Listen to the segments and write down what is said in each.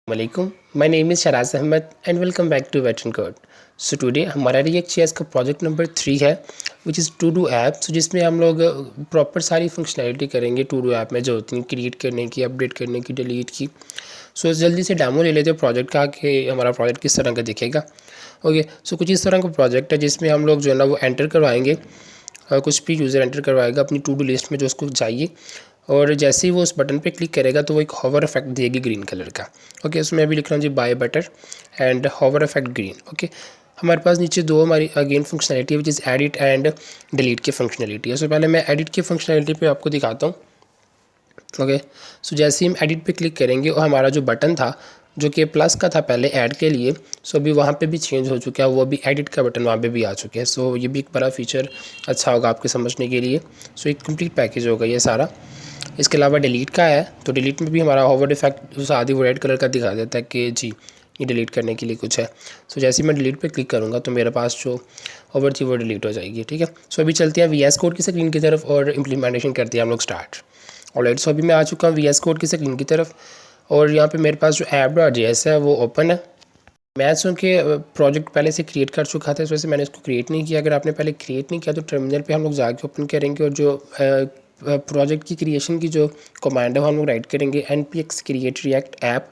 वालेकुम, my name is Shiraz Ahmad and welcome back to veteran code. So today हमारा React चेयर्स का प्रोजेक्ट नंबर 3 है which is to do app. So जिसमें हम लोग प्रॉपर सारी फंक्शनैलिटी करेंगे टू डू ऐप में जो होती हैं, क्रिएट करने की, अपडेट करने की, डिलीट की। सो जल्दी से डेमो ले लेते हैं प्रोजेक्ट का कि हमारा प्रोजेक्ट किस तरह का दिखेगा। ओके, सो कुछ इस तरह का प्रोजेक्ट है जिसमें हम लोग जो है ना वो एंटर करवाएंगे, कुछ भी यूज़र एंटर करवाएगा अपनी टू डू लिस्ट में जो उसको चाहिए, और जैसे ही वो उस बटन पे क्लिक करेगा तो वो एक हॉवर इफेक्ट देगी ग्रीन कलर का। ओके, उसमें अभी लिख रहा हूँ जी buy butter and hover effect green. Okay, हमारे पास नीचे दो हमारी अगेन फंक्शनैलिटी है which is edit and delete की फंक्शनैलिटी है। सो पहले मैं एडिट की फंक्शनैलिटी पे आपको दिखाता हूँ। ओके, सो जैसे ही हम एडिट पे क्लिक करेंगे और हमारा जो बटन था जो कि प्लस का था पहले ऐड के लिए, सो अभी वहाँ पे भी चेंज हो चुका है, वो भी एडिट का बटन वहाँ पे भी आ चुके हैं। सो ये भी एक बड़ा फीचर अच्छा होगा आपके समझने के लिए। सो एक कंप्लीट पैकेज होगा ये सारा। इसके अलावा डिलीट का है, तो डिलीट में भी हमारा होवर इफेक्ट आदि वो रेड कलर का दिखा देता है कि जी ये डिलीट करने के लिए कुछ है। सो जैसे ही मैं डिलीट पे क्लिक करूँगा तो मेरे पास जो होवर थी वो डिलीट हो जाएगी। ठीक है, सो अभी चलते हैं VS कोड की स्क्रीन की तरफ और इम्प्लीमेंटेशन करते हैं हम लोग स्टार्ट। ऑलराइट, सो अभी मैं आ चुका हूँ VS कोड की स्क्रीन की तरफ और यहाँ पे मेरे पास जो app.js है वो ओपन है। मैं चूँकि प्रोजेक्ट पहले से क्रिएट कर चुका था, इस वजह से मैंने इसको क्रिएट नहीं किया। अगर आपने पहले क्रिएट नहीं किया तो टर्मिनल पे हम लोग जाके ओपन करेंगे और जो प्रोजेक्ट की क्रिएशन की जो कमांड है वो हम लोग राइट करेंगे npx create react app,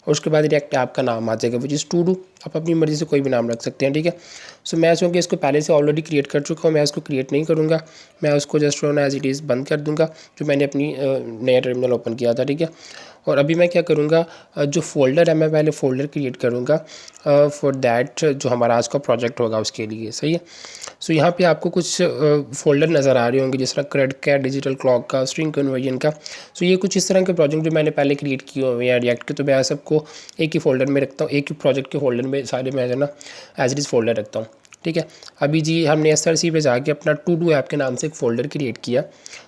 और उसके बाद रिएक्ट ऐप का नाम आ जाएगा विच इज़ टू डू। आप अपनी मर्ज़ी से कोई भी नाम रख सकते हैं। ठीक है, सो मैं चूँकि इसको पहले से ऑलरेडी क्रिएट कर चुका हूँ, मैं इसको क्रिएट नहीं करूँगा, मैं उसको जस्ट रोना एज इट इज़ बंद कर दूँगा जो मैंने अपनी नया टर्मिनल ओपन किया था। ठीक है, और अभी मैं क्या करूँगा, जो फ़ोल्डर है मैं पहले फ़ोल्डर क्रिएट करूँगा फॉर दैट जो हमारा आज का प्रोजेक्ट होगा उसके लिए। सही है, सो यहाँ पे आपको कुछ फ़ोल्डर नज़र आ रहे होंगे जिस तरह क्रेड का, डिजिटल क्लॉक का, स्ट्रिंग कन्वर्जन का। सो ये कुछ इस तरह के प्रोजेक्ट जो मैंने पहले क्रिएट किए हुए हैं रिएक्ट के, तो मैं सबको एक ही फ़ोल्डर में रखता हूँ, एक ही प्रोजेक्ट के फ़ोल्डर में सारे मैं ना एज इट इज़ फ़ोल्डर रखता हूँ। ठीक है, अभी जी हमने SRC पे जाके अपना टू डू ऐप के नाम से एक फ़ोल्डर क्रिएट किया।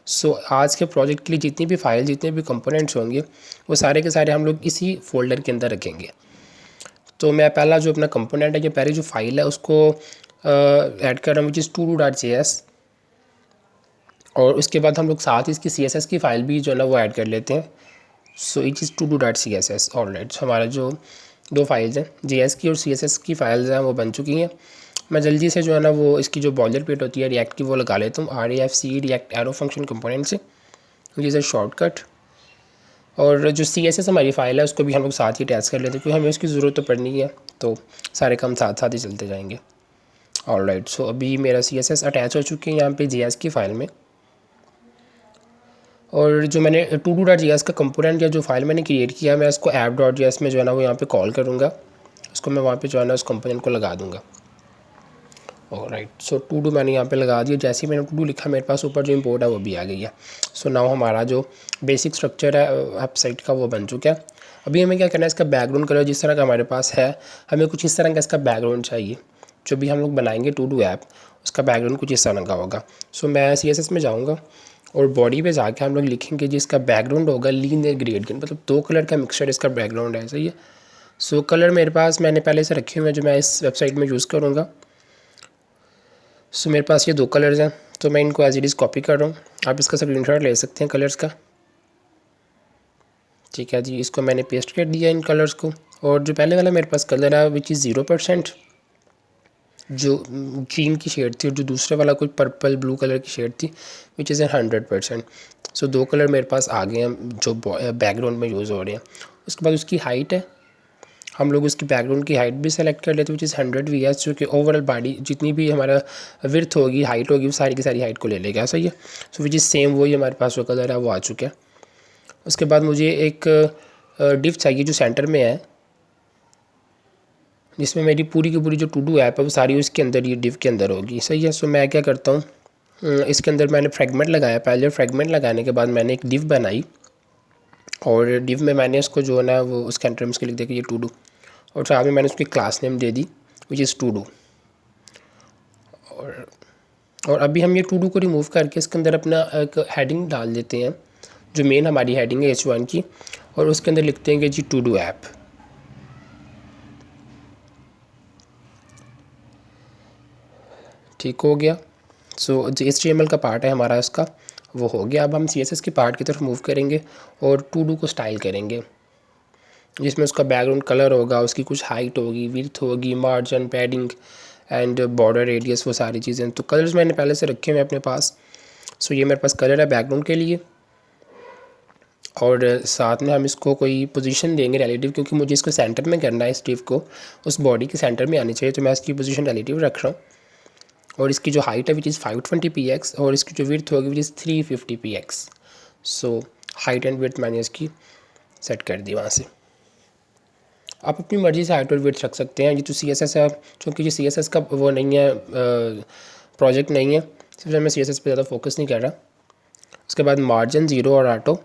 सो आज के प्रोजेक्ट के लिए जितनी भी फाइल, जितने भी कंपोनेंट्स होंगे वो सारे के सारे हम लोग इसी फोल्डर के अंदर रखेंगे। तो मैं पहला जो अपना कंपोनेंट है, ये पहली जो फाइल है उसको ऐड कर रहा हूँ विच इज़ todo.js, और उसके बाद हम लोग साथ ही इसकी CSS की फ़ाइल भी जो है ना वो ऐड कर लेते हैं। So it is todo.css। Alright, हमारा जो दो फाइल्स हैं JS की और CSS की फाइल्स हैं वो बन चुकी हैं। मैं जल्दी से जो है ना वो इसकी जो बॉयलर पेट होती है रिएक्ट की वो लगा लेता हूँ, RAFC react arrow function component से, विच इज़ अ शॉर्टकट। और जो CSS हमारी फ़ाइल है उसको भी हम लोग साथ ही अटैच कर लेते हैं क्योंकि हमें उसकी ज़रूरत तो पड़नी है, तो सारे काम साथ साथ ही चलते जाएंगे। ऑलराइट, सो अभी मेरा CSS अटैच हो चुके हैं यहाँ पे JS की फ़ाइल में, और जो मैंने todo.js का कंपोनेंट या जो फाइल मैंने क्रिएट किया मैं इसको app.js में जो है ना वो यहाँ पे कॉल करूँगा, उसको मैं वहाँ पे जो है ना उस कंपोनेंट को लगा दूँगा। ऑलराइट, सो टू डू मैंने यहाँ पे लगा दिया। जैसे ही मैंने टू डू लिखा मेरे पास ऊपर जो इम्पोर्ट है वो भी आ गई है। सो नाउ हमारा जो बेसिक स्ट्रक्चर है वेबसाइट का वो बन चुका है। अभी हमें क्या करना है, इसका बैकग्राउंड कलर जिस तरह का हमारे पास है हमें कुछ इस तरह का इसका बैकग्राउंड चाहिए। जो भी हम लोग बनाएंगे टू डू ऐप उसका बैकग्राउंड कुछ इस तरह का होगा। सो मैं CSS में जाऊँगा और बॉडी पे जाके हम लोग लिखेंगे जिसका बैकग्राउंड होगा लीनियर ग्रेडियंट, मतलब दो कलर का मिक्सचर इसका बैकग्राउंड है। सही है, सो कलर मेरे पास मैंने पहले से रखे हुए हैं जो मैं इस वेबसाइट में यूज़ करूँगा। सो मेरे पास ये दो कलर्स हैं तो मैं इनको एज इट इज़ कॉपी कर रहा हूँ। आप इसका स्क्रीनशॉट ले सकते हैं कलर्स का। ठीक है जी, इसको मैंने पेस्ट कर दिया इन कलर्स को। और जो पहले वाला मेरे पास कलर है विच इज़ 0%, जो ग्रीन की शेड थी, और जो दूसरे वाला कोई पर्पल ब्लू कलर की शेड थी विच इज़ 100%। सो दो कलर मेरे पास आ गए हैं जो बैकग्राउंड में यूज़ हो रहे हैं। उसके बाद उसकी हाइट है, हम लोग उसकी बैकग्राउंड की हाइट भी सेलेक्ट कर लेते हैं विच इज़ 100 VS, जो कि ओवरऑल बॉडी जितनी भी हमारा विड्थ होगी, हाइट होगी, वो सारी की सारी हाइट को ले लेगा। सही है, सो विच इज़ सेम वही हमारे पास जो कलर है वो आ चुका है। उसके बाद मुझे एक डिव चाहिए जो सेंटर में है, जिसमें मेरी पूरी की पूरी जो टू डू ऐप है वो सारी उसके अंदर ये डिव के अंदर होगी। सही है, सो मैं क्या करता हूँ, इसके अंदर मैंने फ्रेगमेंट लगाया। पहले फ्रेगमेंट लगाने के बाद मैंने एक डिव बनाई, और डिव में मैंने उसको जो है ना वो उसके अंदर में लिख दिया कि ये टू डू, और साथ में मैंने उसकी क्लास नेम दे दी विच इज़ टू डू। और अभी हम ये टू डू को रिमूव करके इसके अंदर अपना एक हेडिंग डाल देते हैं जो मेन हमारी हेडिंग है H1 की, और उसके अंदर लिखते हैं कि जी टू डू ऐप। ठीक हो गया, सो जो HTML का पार्ट है हमारा इसका वो हो गया। अब हम CSS के पार्ट की तरफ मूव करेंगे और टू डू को स्टाइल करेंगे। जिसमें उसका बैकग्राउंड कलर होगा, उसकी कुछ हाइट होगी, विड्थ होगी, margin, padding and border radius, वो सारी चीज़ें। तो कलर्स मैंने पहले से रखे हुए हैं अपने पास। सो ये मेरे पास कलर है बैकग्राउंड के लिए, और साथ में हम इसको कोई पोजीशन देंगे रिलेटिव, क्योंकि मुझे इसको सेंटर में करना है, इस टिप को उस बॉडी के सेंटर में आनी चाहिए, तो मैं इसकी पोजीशन रिलेटिव रख रहा हूँ। और इसकी जो हाइट है विच इज़ 520 px, और इसकी जो विड्थ होगी which is 350 px। So height and width मैंने इसकी सेट कर दी वहाँ से। आप अपनी मर्ज़ी से हाइट और विड्थ रख सकते हैं। ये तो CSS है, चूँकि ये CSS का वो नहीं है, प्रोजेक्ट नहीं है, सिर्फ मैं CSS पे ज़्यादा फोकस नहीं कर रहा। उसके बाद मार्जिन 0 और ऑटो,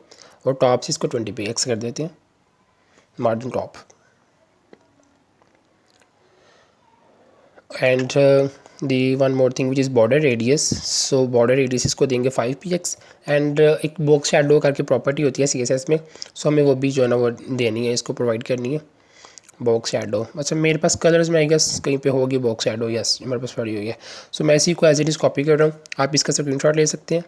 और टॉप से इसको 20 px कर देते हैं, margin top. And the one more thing which is border radius. So border radius इसको देंगे 5 px। एंड एक बॉक्स शैडो करके प्रॉपर्टी होती है CSS में, सो हमें वो भी जो है ना वो देनी है, इसको प्रोवाइड करनी है, बॉक्स शैडो। अच्छा, मेरे पास कलर्स में आई गेस कहीं पे होगी बॉक्स शैडो, यस मेरे पास पड़ी हुई है। सो मैं इसी को एज इट इज़ कॉपी कर रहा हूँ, आप इसका स्क्रीनशॉट ले सकते हैं।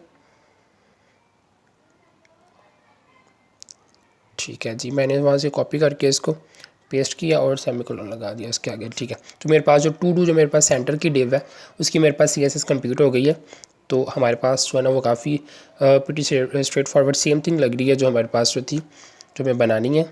ठीक है जी, मैंने वहाँ से कॉपी करके इसको पेस्ट किया और सेमीकोलन लगा दिया इसके आगे। ठीक है, तो मेरे पास जो टू डू जो मेरे पास सेंटर की डिव है उसकी मेरे पास CSS कंप्लीट हो गई है। तो हमारे पास जो है ना वो काफ़ी pretty straight forward same thing लग रही है जो हमारे पास जो थी, जो हमें बनानी है।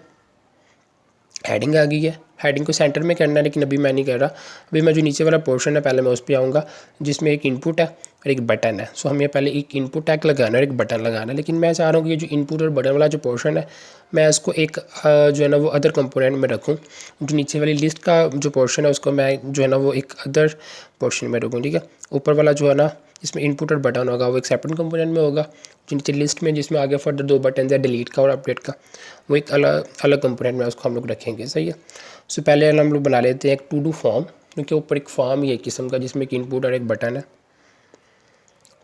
हेडिंग आ गई है, हेडिंग को सेंटर में करना है, लेकिन अभी मैं नहीं कर रहा। अभी मैं जो नीचे वाला पोर्शन है पहले मैं उस पर आऊँगा, जिसमें एक इनपुट है और एक बटन है। सो हमें पहले एक इनपुट टैग लगाना है और एक बटन लगाना है, लेकिन मैं चाह रहा हूँ कि ये जो इनपुट और बटन वाला जो पोर्शन है मैं इसको एक जो है ना वो अदर कंपोनेंट में रखूँ। जो नीचे वाली लिस्ट का जो पोर्शन है उसको मैं जो है ना वो एक अदर पोर्शन में रखूँ। ठीक है, ऊपर वाला जो है ना जिसमें इनपुट और बटन होगा वो एक सेपरेट कंपोनेंट में होगा। जो नीचे लिस्ट में जिसमें आगे फर्दर 2 बटन है, डिलीट का और अपडेट का, वो एक अलग अलग कंपोनेंट में उसको हम लोग रखेंगे। सही है। सो पहले हम लोग बना लेते हैं एक टू डू फॉर्म, क्योंकि ऊपर एक फॉर्म ही है किस्म का जिसमें एक इनपुट और एक बटन है,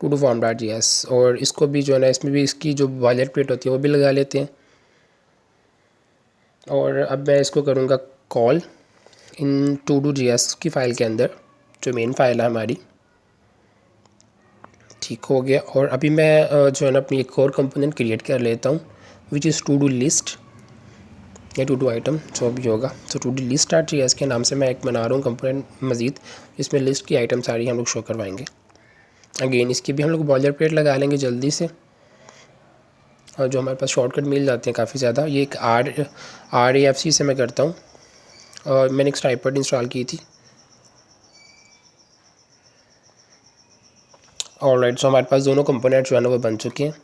to do form dot JS। और इसको भी जो है ना इसमें भी इसकी जो बॉयलर प्लेट होती है वो भी लगा लेते हैं। और अब मैं इसको करूँगा call in todo JS की फ़ाइल के अंदर, जो मेन फाइल है हमारी। ठीक हो गया। और अभी मैं जो है ना अपनी एक और कंपोनेंट क्रिएट कर लेता हूँ which is to do list या टू डू आइटम, जो भी होगा। So to do list dot JS के नाम से मैं एक बना रहा हूँ कंपोनेंट मज़ीद, जिसमें लिस्ट की आइटम सारी हम लोग शो करवाएंगे। अगेन इसकी भी हम लोग बॉयलर प्लेट लगा लेंगे जल्दी से, और जो हमारे पास शॉर्टकट मिल जाते हैं काफ़ी ज़्यादा। ये एक RAFC से मैं करता हूँ, और मैंने एक स्नाइपर इंस्टॉल की थी। ऑलराइट, सो हमारे पास दोनों कंपोनेंट जो है ना वो बन चुके हैं,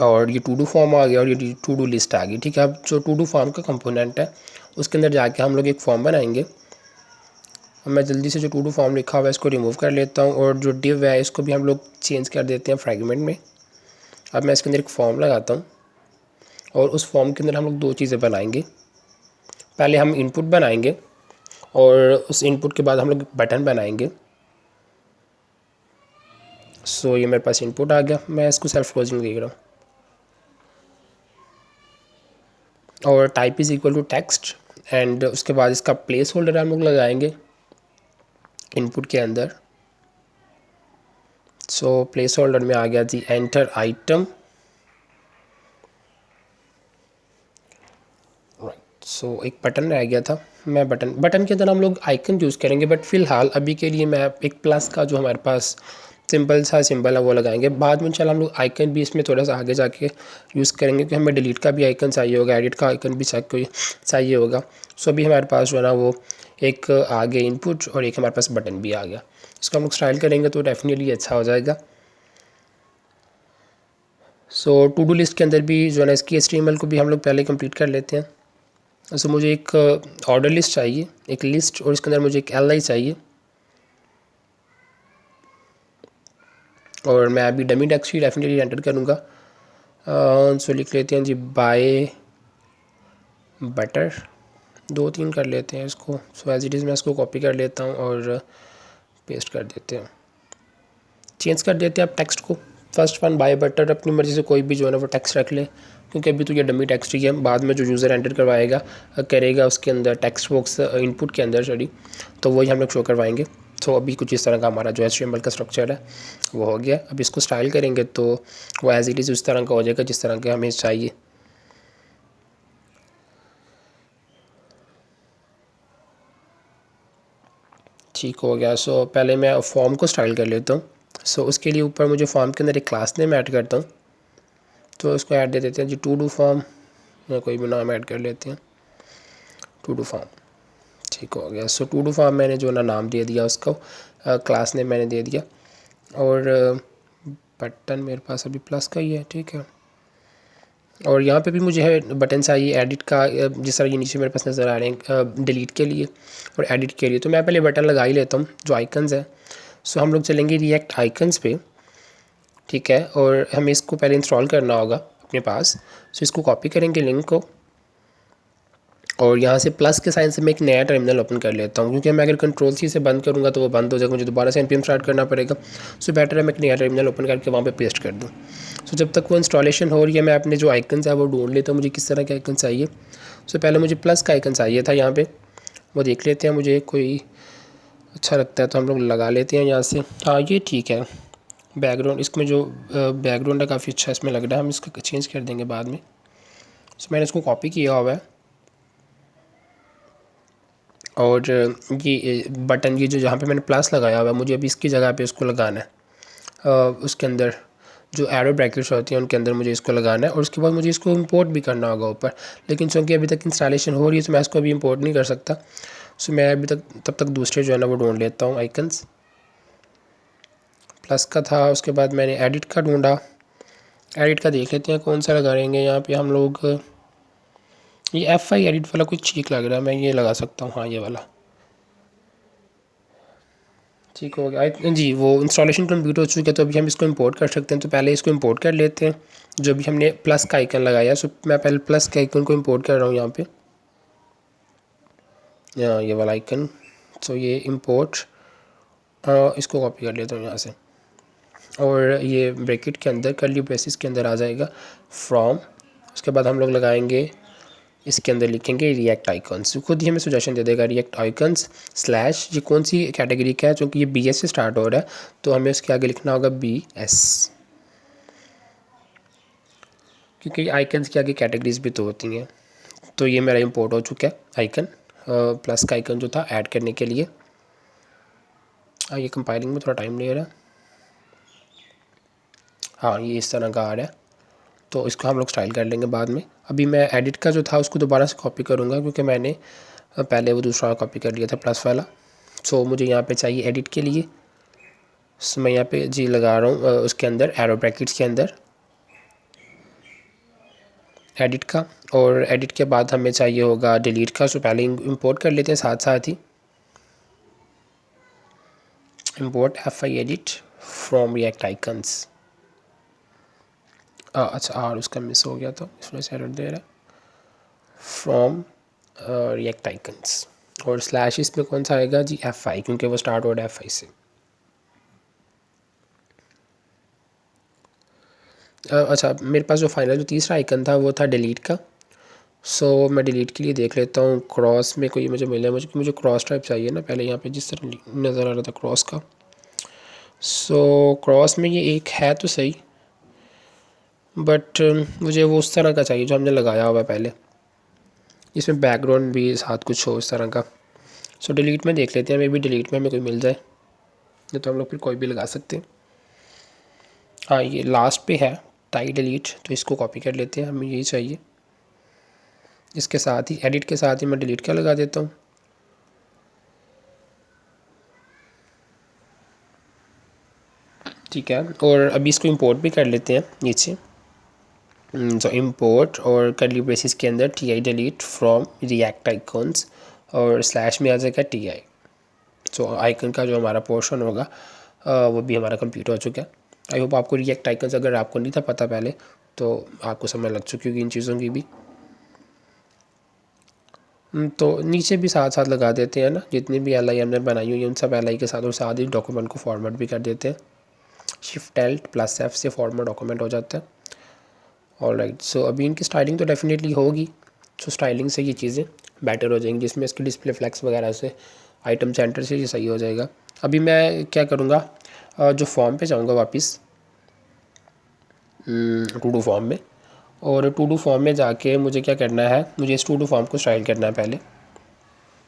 और ये टू डू फॉर्म आ गया और ये टू डू लिस्ट आ गई। ठीक है, अब जो टू डू फॉर्म का कंपोनेंट है उसके अंदर जाके हम लोग एक फॉर्म बनाएंगे। मैं जल्दी से जो टू डू फॉर्म लिखा हुआ है इसको रिमूव कर लेता हूँ, और जो डिव है इसको भी हम लोग चेंज कर देते हैं फ्रैगमेंट में। अब मैं इसके अंदर एक फॉर्म लगाता हूँ, और उस फॉर्म के अंदर हम लोग 2 चीज़ें बनाएंगे। पहले हम इनपुट बनाएंगे, और उस इनपुट के बाद हम लोग बटन बनाएंगे। सो ये मेरे पास इनपुट आ गया, मैं इसको सेल्फ क्लोजिंग देख रहा हूँ। और type is equal to text, and उसके बाद इसका प्लेस होल्डर हम लोग लगाएंगे इनपुट के अंदर। सो प्लेस होल्डर में आ गया जी एंटर आइटम। सो एक बटन रह गया था, मैं बटन के अंदर हम लोग आइकन यूज़ करेंगे, बट फ़िलहाल अभी के लिए मैं एक प्लस का जो हमारे पास सिंपल सा सिंबल है वो लगाएंगे। बाद में इंशाल्लाह हम लोग आइकन भी इसमें थोड़ा सा आगे जाके यूज़ करेंगे, क्योंकि हमें डिलीट का भी आइकन चाहिए होगा, एडिट का आइकन भी चाहिए होगा। सो अभी हमारे पास जो है ना वो एक आगे इनपुट और एक हमारे पास बटन भी आ गया। इसको हम लोग स्टाइल करेंगे तो डेफिनेटली अच्छा हो जाएगा। सो टू डू लिस्ट के अंदर भी जो है ना इसकी HTML को भी हम लोग पहले कंप्लीट कर लेते हैं। सो मुझे एक ऑर्डर लिस्ट चाहिए, एक लिस्ट, और इसके अंदर मुझे एक LI चाहिए। और मैं अभी डमी टेक्स्ट ही डेफिनेटली एंटर करूँगा। सो लिख लेते हैं जी बाय बटर, 2-3 कर लेते हैं इसको। सो एज इट इज़ मैं इसको कॉपी कर लेता हूँ और पेस्ट कर देते हैं, चेंज कर देते हैं आप टेक्स्ट को। फर्स्ट वन बाय बटर, अपनी मर्ज़ी से कोई भी जो है ना वो टेक्स्ट रख ले, क्योंकि अभी तो ये डमी टेक्स्ट ही है। बाद में जो यूज़र एंटर करवाएगा करेगा उसके अंदर टेक्स्ट बॉक्स इनपुट के अंदर सॉरी, तो वही हम लोग शो करवाएंगे। तो अभी कुछ इस तरह का हमारा जो HTML का स्ट्रक्चर है वो हो गया। अब इसको स्टाइल करेंगे तो वो एज इट इज़ उस तरह का हो जाएगा जिस तरह का हमें चाहिए। ठीक हो गया। सो पहले मैं फॉर्म को स्टाइल कर लेता हूँ। सो उसके लिए ऊपर मुझे फॉर्म के अंदर एक क्लास नेम ऐड करता हूँ, तो उसको ऐड दे देते हैं जी टू डू फॉर्म, या कोई भी नाम ऐड कर लेते हैं, टू डू फॉर्म। ठीक हो गया। सो टू डू फॉर्म मैंने जो ना नाम दे दिया उसको, क्लास नेम मैंने दे दिया। और बटन मेरे पास अभी प्लस का ही है, ठीक है। और यहाँ पे भी मुझे है बटन चाहिए एडिट का, जिस तरह ये नीचे मेरे पास नज़र आ रहे हैं डिलीट के लिए और एडिट के लिए। तो मैं पहले बटन लगा ही लेता हूँ जो आइकन्स है। सो हम लोग चलेंगे रिएक्ट आइकन्स पे, ठीक है। और हमें इसको पहले इंस्टॉल करना होगा अपने पास। सो इसको कॉपी करेंगे लिंक को, और यहाँ से प्लस के साइन से मैं एक नया टर्मिनल ओपन कर लेता हूँ, क्योंकि मैं अगर कंट्रोल सी से बंद करूँगा तो वो बंद हो जाएगा, मुझे दोबारा से npm स्टार्ट करना पड़ेगा। सो बेटर है मैं एक नया टर्मिनल ओपन करके वहाँ पे पेस्ट कर दूँ। सो जब तक वो इंस्टॉलेशन हो रही है मैं अपने जो आइकन्स है वो ढूंढ लेता हूँ, मुझे किस तरह के आइकन चाहिए। सो पहले मुझे प्लस का आइकन चाहिए था यहाँ पर, वो देख लेते हैं, मुझे कोई अच्छा लगता है तो हम लोग लगा लेते हैं यहाँ से। हाँ ये ठीक है। बैकग्राउंड इसमें जो बैकग्राउंड है काफ़ी अच्छा इसमें लग रहा है, हम इसको चेंज कर देंगे बाद में। सो मैंने इसको कॉपी किया हुआ है, और ये बटन ये जो जहाँ पे मैंने प्लस लगाया हुआ है मुझे अभी इसकी जगह पे उसको लगाना है। उसके अंदर जो एरो ब्रैकेट्स होती हैं उनके अंदर मुझे इसको लगाना है, और उसके बाद मुझे इसको इंपोर्ट भी करना होगा ऊपर। लेकिन चूँकि अभी तक इंस्टॉलेशन हो रही है तो मैं इसको अभी इंपोर्ट नहीं कर सकता। सो मैं अभी तक तब तक दूसरे जो है ना वो ढूंढ लेता हूँ आइकन्स। प्लस का था, उसके बाद मैंने एडिट का ढूंढा। एडिट का देख लेते हैं कौन सा लगाएंगे यहाँ पे हम लोग। ये F5 एडिट वाला कुछ ठीक लग रहा है, मैं ये लगा सकता हूँ, हाँ ये वाला ठीक हो गया जी। वो इंस्टॉलेशन कंप्लीट हो चुकी है, तो अभी हम इसको इंपोर्ट कर सकते हैं। तो पहले इसको इंपोर्ट कर लेते हैं, जो भी हमने प्लस का आइकन लगाया। सो मैं पहले प्लस के आइकन को इंपोर्ट कर रहा हूँ यहाँ पे, ये वाला आइकन। सो ये इंपोर्ट, इसको कॉपी कर लेता हूँ यहाँ से, और ये ब्रैकेट के अंदर कर्ली ब्रेसेस के अंदर आ जाएगा फ्रॉम। उसके बाद हम लोग लगाएंगे, इसके अंदर लिखेंगे रिएक्ट आइकन्स। खुद ही हमें सजेशन दे देगा रिएक्ट आइकन्स स्लैश, ये कौन सी कैटेगरी का है, क्योंकि ये BS से स्टार्ट हो रहा है तो हमें उसके आगे लिखना होगा BS, क्योंकि आइकन्स के आगे कैटेगरीज भी तो होती हैं। तो ये मेरा इंपोर्ट हो चुका है आइकन, प्लस का आइकन जो था ऐड करने के लिए। ये कंपाइलिंग में थोड़ा टाइम ले रहा है। हाँ ये इस तरह का आ रहा है, तो इसको हम लोग स्टाइल कर लेंगे बाद में। अभी मैं एडिट का जो था उसको दोबारा से कॉपी करूँगा, क्योंकि मैंने पहले वो दूसरा कॉपी कर लिया था प्लस वाला। सो मुझे यहाँ पे चाहिए एडिट के लिए। सो मैं यहाँ पे जी लगा रहा हूँ उसके अंदर एरो ब्रैकेट्स के अंदर एडिट का, और एडिट के बाद हमें चाहिए होगा डिलीट का। सो पहले इंपोर्ट कर लेते हैं साथ साथ ही, import F5 edit from React icons. अच्छा और उसका मिस हो गया तो इसमें से एरर दे रहा है, फ्रॉम रिएक्ट आइकन्स, और स्लैश इसमें कौन सा आएगा जी F5, क्योंकि वो स्टार्ट हो रहा है F5 से। अच्छा मेरे पास जो फाइनल जो तीसरा आइकन था वो था डिलीट का। सो मैं डिलीट के लिए देख लेता हूँ क्रॉस में कोई मुझे मिला, मुझे क्रॉस टाइप चाहिए ना पहले, यहाँ पे जिस तरह नज़र आ रहा था क्रॉस का। सो क्रॉस में ये एक है तो सही, बट मुझे वो उस तरह का चाहिए जो हमने लगाया हुआ है पहले, जिसमें बैकग्राउंड भी साथ कुछ हो इस तरह का। सो डिलीट में देख लेते हैं, मे बी डिलीट में हमें कोई मिल जाए, नहीं तो हम लोग फिर कोई भी लगा सकते हैं। हाँ ये लास्ट पे है टाई डिलीट, तो इसको कॉपी कर लेते हैं, हमें यही चाहिए। इसके साथ ही एडिट के साथ ही मैं डिलीट का लगा देता हूँ। ठीक है, और अभी इसको इंपोर्ट भी कर लेते हैं नीचे। तो इंपोर्ट और कर्ली ब्रेसेस के अंदर TI delete from React icons, और स्लैश में आ जाएगा TI। सो आइकन का जो हमारा पोर्शन होगा वो भी हमारा कंप्लीट हो चुका है। आई होप आपको रिएक्ट आइकन्स अगर आपको नहीं था पता पहले तो आपको समझ लग चुकी होगी इन चीज़ों की भी। तो नीचे भी साथ साथ लगा देते हैं ना, जितनी भी LI हमने बनाई हुई है उन सब LI के साथ, और साथ ही डॉक्यूमेंट को फॉर्मेट भी कर देते हैं। Shift+F से फॉर्मेट डॉक्यूमेंट हो जाता है। ऑलराइट, सो अभी इनकी स्टाइलिंग तो डेफिनेटली होगी। सो स्टाइलिंग से ये चीज़ें बेटर हो जाएंगी, जिसमें इसकी डिस्प्ले फ्लैक्स वगैरह से आइटम सेंटर से ये सही हो जाएगा। अभी मैं क्या करूँगा, जो फॉर्म पे जाऊँगा वापस टू डू फॉर्म में, और टू डू फॉर्म में जाके मुझे क्या करना है, मुझे इस टू डू फॉर्म को स्टाइल करना है पहले।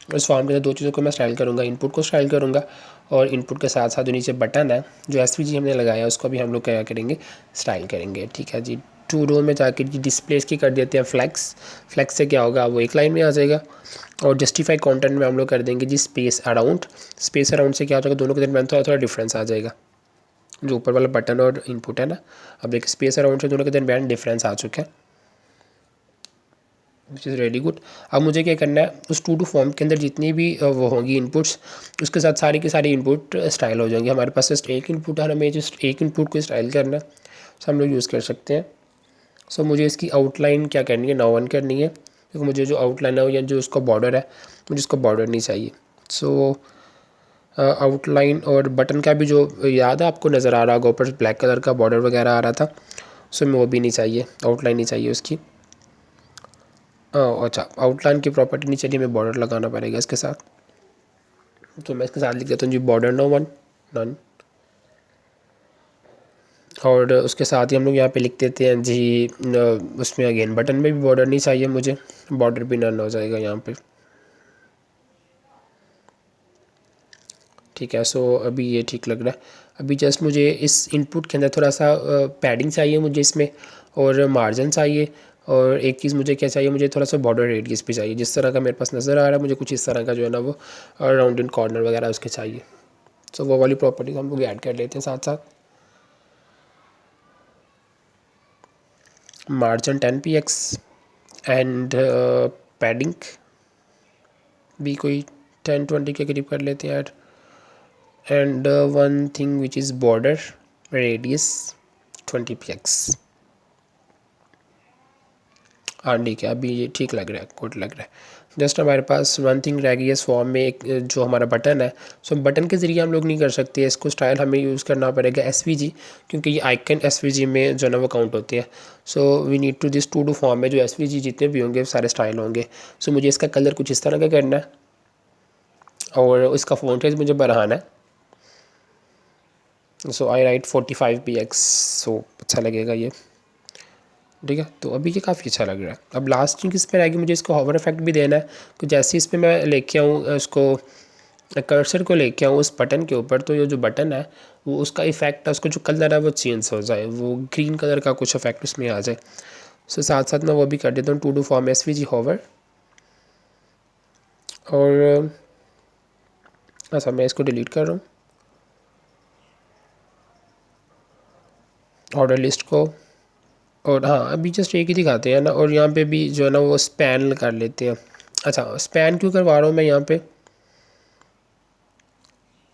उस फॉर्म के अंदर दो चीज़ों को मैं स्टाइल करूँगा, इनपुट को स्टाइल करूँगा और इनपुट के साथ साथ जो नीचे बटन है जो एसवीजी हमने लगाया उसको भी हम लोग क्या करेंगे, स्टाइल करेंगे। ठीक है जी। टू रो में जाके डिस्प्ले की कर देते हैं फ्लैक्स। फ्लैक्स से क्या होगा, वो एक लाइन में आ जाएगा। और जस्टिफाई कंटेंट में हम लोग कर देंगे जी स्पेस अराउंड। स्पेस अराउंड से क्या हो जाएगा, दोनों के दरमियान थोड़ा थोड़ा डिफरेंस आ जाएगा। जो ऊपर वाला बटन और इनपुट है ना, अब देखिए स्पेस अराउंड से दोनों के दरमियान डिफरेंस आ चुका है, विच इज़ रियली गुड। अब मुझे क्या करना है, उस टू डू फॉर्म के अंदर जितनी भी वो होंगी इनपुट्स, उसके साथ सारी की सारी इनपुट स्टाइल हो जाएंगे। हमारे पास जस्ट एक इनपुट है, हमें जस्ट एक इनपुट को स्टाइल करना है, सो हम लोग यूज़ कर सकते हैं। सो मुझे इसकी आउटलाइन क्या करनी है, नो1 करनी है, क्योंकि मुझे जो आउटलाइन है या जो उसका बॉर्डर है, मुझे उसका बॉर्डर नहीं चाहिए। सो आउटलाइन और बटन का भी जो याद है आपको नज़र आ रहा होगा ऊपर ब्लैक कलर का बॉर्डर वगैरह आ रहा था, सो मैं वो भी नहीं चाहिए, आउटलाइन नहीं चाहिए उसकी। अच्छा, आउटलाइन की प्रॉपर्टी नहीं चाहिए, हमें बॉर्डर लगाना पड़ेगा इसके साथ। तो मैं इसके साथ लिख देता हूँ जी बॉर्डर नो1 नन। और उसके साथ ही हम लोग यहाँ पे लिख देते हैं जी उसमें अगेन बटन में भी बॉर्डर नहीं चाहिए मुझे, बॉर्डर भी नन हो जाएगा यहाँ पे। ठीक है। सो अभी ये ठीक लग रहा है। अभी जस्ट मुझे इस इनपुट के अंदर थोड़ा सा पैडिंग चाहिए मुझे इसमें, और मार्जिन चाहिए, और एक चीज़ मुझे क्या चाहिए, मुझे थोड़ा सा बॉर्डर रेडियस भी चाहिए, जिस तरह का मेरे पास नज़र आ रहा है मुझे कुछ इस तरह का जो है ना वो राउंड इन कॉर्नर वगैरह उसके चाहिए। सो वो वाली प्रॉपर्टी हम लोग ऐड कर लेते हैं साथ साथ। मार्जिन 10 px एंड पैडिंग भी कोई 10-20 के करीब कर लेते हैं add. And one thing which is border radius 20 px। हाँ ठीक है, अभी ये ठीक लग रहा है, गुड लग रहा है। जस्ट हमारे पास वन थिंग रह गई है इस फॉर्म में, एक जो हमारा बटन है, सो बटन के ज़रिए हम लोग नहीं कर सकते इसको स्टाइल, हमें यूज़ करना पड़ेगा एसवीजी, क्योंकि ये आइकन एसवीजी में जो है ना वो काउंट होते हैं। So we need to this to do form में जो एसवीजी जितने भी होंगे सारे स्टाइल होंगे। सो मुझे इसका कलर कुछ इस तरह का करना है, और इसका फ़ॉन्ट साइज़ मुझे बढ़ाना है। सो आई राइट 45 px, सो अच्छा लगेगा ये। ठीक है, तो अभी ये काफ़ी अच्छा लग रहा है। अब लास्ट थिंग इस पर आएगी, मुझे इसको हॉवर इफेक्ट भी देना है, तो जैसे इस पर मैं लेके आऊँ उसको, कर्सर को लेके आऊँ उस बटन के ऊपर, तो ये जो बटन है वो उसका इफेक्ट है, उसका जो कलर है वो चेंज हो जाए, वो ग्रीन कलर का कुछ इफेक्ट उसमें आ जाए। सो साथ साथ मैं वो भी कर देता हूँ, to do form SVG hover. और अच्छा, मैं इसको डिलीट कर रहा हूँ ऑर्डर लिस्ट को। और हाँ, अभी जस्ट एक ही दिखाते हैं ना, और यहाँ पे भी जो है ना वो स्पैन कर लेते हैं। अच्छा, स्पैन क्यों करवा रहा हूँ मैं यहाँ पे,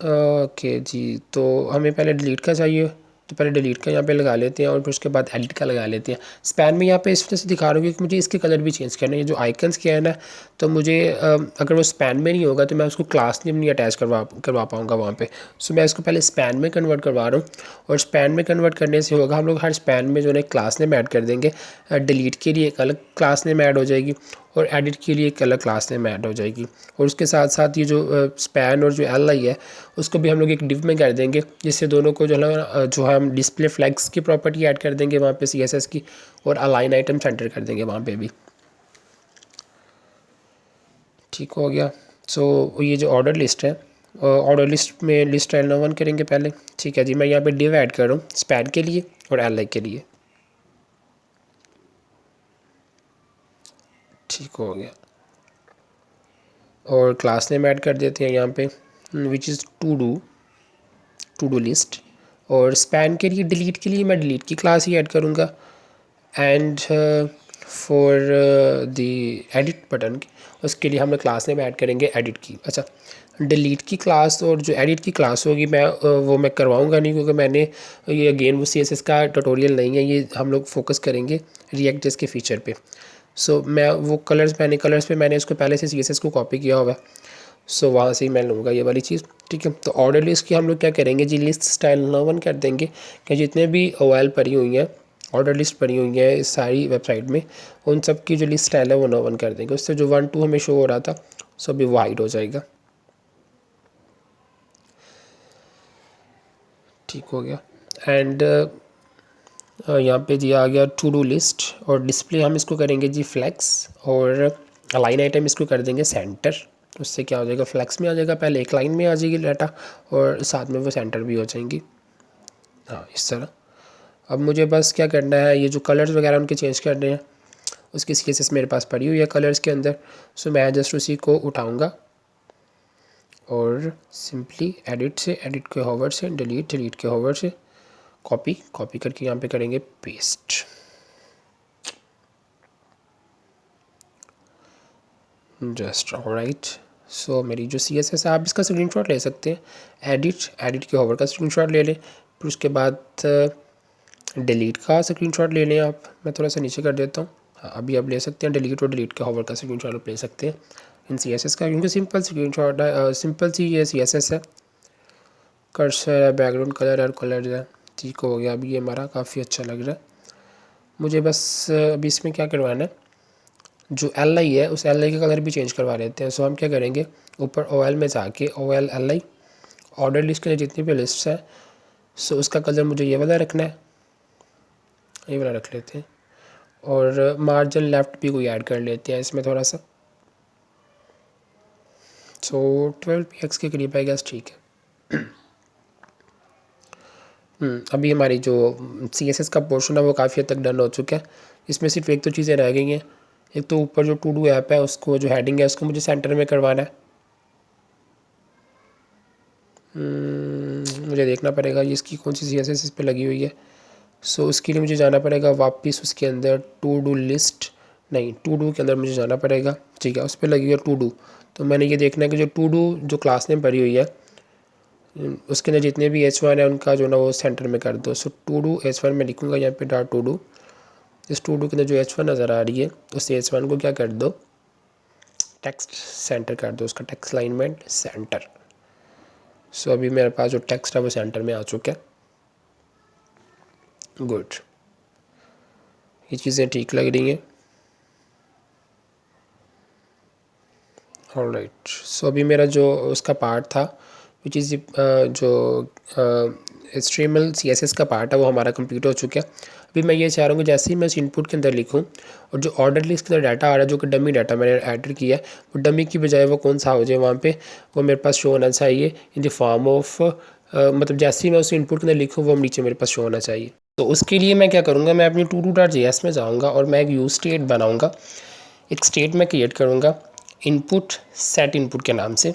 ओके जी, तो हमें पहले डिलीट का चाहिए, तो पहले डिलीट का यहाँ पे लगा लेते हैं, और फिर उसके बाद एडिट का लगा लेते हैं। स्पैन में यहाँ पे इस वजह से दिखा रहा हूँ क्योंकि मुझे इसके कलर भी चेंज करना है, ये जो आइकन्स क्या है ना, तो मुझे अगर वो स्पैन में नहीं होगा तो मैं उसको क्लास नेम नहीं अटैच करवा पाऊँगा वहाँ पे। सो मैं इसको पहले स्पैन में कन्वर्ट करवा रहा हूँ, और स्पैन में कन्वर्ट करने से होगा, हम लोग हर स्पैन में जो है क्लास नेम ऐड कर देंगे। डिलीट के लिए एक अलग क्लास नेम ऐड हो जाएगी, और एडिट के लिए एक अलग क्लास नेम ऐड हो जाएगी। और उसके साथ साथ ये जो स्पैन और जो एल आई है उसको भी हम लोग एक डिव में कर देंगे, जिससे दोनों को जो है जो हम डिस्प्ले फ्लैग्स की प्रॉपर्टी ऐड कर देंगे वहाँ पे CSS की, और अलाइन आइटम सेंटर कर देंगे वहाँ पे भी। ठीक हो गया। सो ये जो ऑर्डर लिस्ट है, ऑर्डर लिस्ट में लिस्ट एल वन करेंगे पहले। ठीक है जी, मैं यहाँ पे डिव ऐड कर रहा हूँ स्पैन के लिए और एल आई के लिए। ठीक हो गया, और क्लास नेम ऐड कर देते हैं यहाँ पे, which is to do list. और स्पैन के लिए डिलीट के लिए मैं डिलीट की क्लास ही ऐड करूँगा। And for the edit button की, उसके लिए हम लोग क्लास नेम ऐड करेंगे एडिट की। अच्छा, डिलीट की क्लास और जो एडिट की क्लास होगी मैं वो मैं करवाऊँगा नहीं, क्योंकि मैंने ये अगेन वो CSS का ट्यूटोरियल नहीं है, ये हम लोग फोकस करेंगे रिएक्ट जेएस के फीचर पे। सो मैं वो कलर्स पे मैंने इसको पहले से CSS को कॉपी किया हुआ है, सो वहाँ से ही मैं लूँगा ये वाली चीज़। ठीक है, तो ऑर्डर लिस्ट की हम लोग क्या करेंगे जी, लिस्ट स्टाइल नो1 कर देंगे, कि जितने भी OL पड़ी हुई हैं, ऑर्डर लिस्ट पड़ी हुई है इस सारी वेबसाइट में, उन सब की जो लिस्ट स्टाइल है वो नो1 कर देंगे। उससे जो 1-2 हमें शो हो रहा था सो अभी वो हाइड हो जाएगा। ठीक हो गया। एंड यहाँ पे दिया आ गया टू डू लिस्ट, और डिस्प्ले हम इसको करेंगे जी फ्लैक्स, और अलाइन आइटम इसको कर देंगे सेंटर। उससे क्या हो जाएगा, फ्लैक्स में आ जाएगा, पहले एक लाइन में आ जाएगी डाटा और साथ में वो सेंटर भी हो जाएंगी। हाँ, इस तरह। अब मुझे बस क्या करना है, ये जो कलर्स वगैरह उनके चेंज करने हैं, उसकी स्केचेस मेरे पास पड़ी हुई है कलर्स के अंदर। सो मैं जस्ट उसी को उठाऊँगा और सिंपली एडिट से, एडिट के होवर से, डिलीट, डिलीट के होवर से कॉपी, कॉपी करके यहाँ पे करेंगे पेस्ट। Just alright. सो मेरी जो CSS है, आप इसका स्क्रीनशॉट ले सकते हैं, एडिट, एडिट के होवर का स्क्रीनशॉट ले लें, फिर उसके बाद डिलीट का स्क्रीनशॉट ले लें आप। मैं थोड़ा सा नीचे कर देता हूँ। हाँ, अभी आप ले सकते हैं डिलीट और डिलीट के होवर का स्क्रीनशॉट आप ले सकते हैं इन CSS का, क्योंकि सिंपल स्क्रीनशॉट है, सिंपल सी ये CSS है। कर्सर है, बैकग्राउंड कलर है, कलर है, ठीक हो गया। अभी ये हमारा काफ़ी अच्छा लग रहा है। मुझे बस अभी इसमें क्या करवाना है, जो LI है उस LI का कलर भी चेंज करवा लेते हैं। सो हम क्या करेंगे, ऊपर OL में जाके OL LI ऑर्डर लिस्ट के जितनी भी लिस्ट है, सो उसका कलर मुझे ये वाला रखना है, ये वाला रख लेते हैं। और मार्जिन लेफ़्ट भी कोई ऐड कर लेते हैं इसमें थोड़ा सा। सो 12 px के करीब आई गेस, ठीक है। अभी हमारी जो CSS का पोर्शन है वो काफ़ी हद तक डन हो चुका है। इसमें सिर्फ एक तो चीज़ें रह गई हैं। एक तो ऊपर जो टू डू ऐप है उसको, जो हेडिंग है उसको मुझे सेंटर में करवाना है। मुझे देखना पड़ेगा ये इसकी कौन सी CSS इस पर लगी हुई है। सो उसके लिए मुझे जाना पड़ेगा वापस उसके अंदर, टू डू लिस्ट नहीं, टू डू के अंदर मुझे जाना पड़ेगा, ठीक है। उस पर लगी हुई है टू डू। तो मैंने ये देखना है कि जो टू डू जो क्लास नेम पड़ी हुई है उसके अंदर जितने भी H1 है उनका जो ना वो सेंटर में कर दो। सो टू डू H1 में लिखूँगा यहाँ पे डॉट टू डू। इस टू डू के अंदर जो H1 नज़र आ रही है उस H1 को क्या कर दो, टेक्स्ट सेंटर कर दो, उसका टेक्स्ट अलाइनमेंट सेंटर। सो अभी मेरे पास जो टेक्स्ट है वो सेंटर में आ चुका है। गुड, ये चीज़ें ठीक लग रही हैं। ऑलराइट। सो अभी मेरा जो उसका पार्ट था विच इज़ जो HTML CSS का पार्ट है वो हमारा कंप्लीट हो चुका है। अभी मैं ये चाह रहा हूँ कि जैसे ही मैं इस इनपुट के अंदर लिखूँ और जो ऑर्डर लिस्ट के अंदर डाटा आ रहा है जो कि डमी डाटा मैंने एंटर किया है, वो डमी की बजाय वो कौन सा हो जाए वहाँ पे, वो मेरे पास शो होना चाहिए इन द फॉर्म ऑफ, मतलब जैसे ही मैं उस इनपुट के अंदर लिखूँ वो नीचे मेरे पास शो होना चाहिए। तो उसके लिए मैं क्या करूँगा, मैं अपनी to-do.js में जाऊँगा और मैं एक यूज स्टेट बनाऊँगा। एक स्टेट में क्रिएट करूँगा इनपुट सेट इनपुट के नाम से,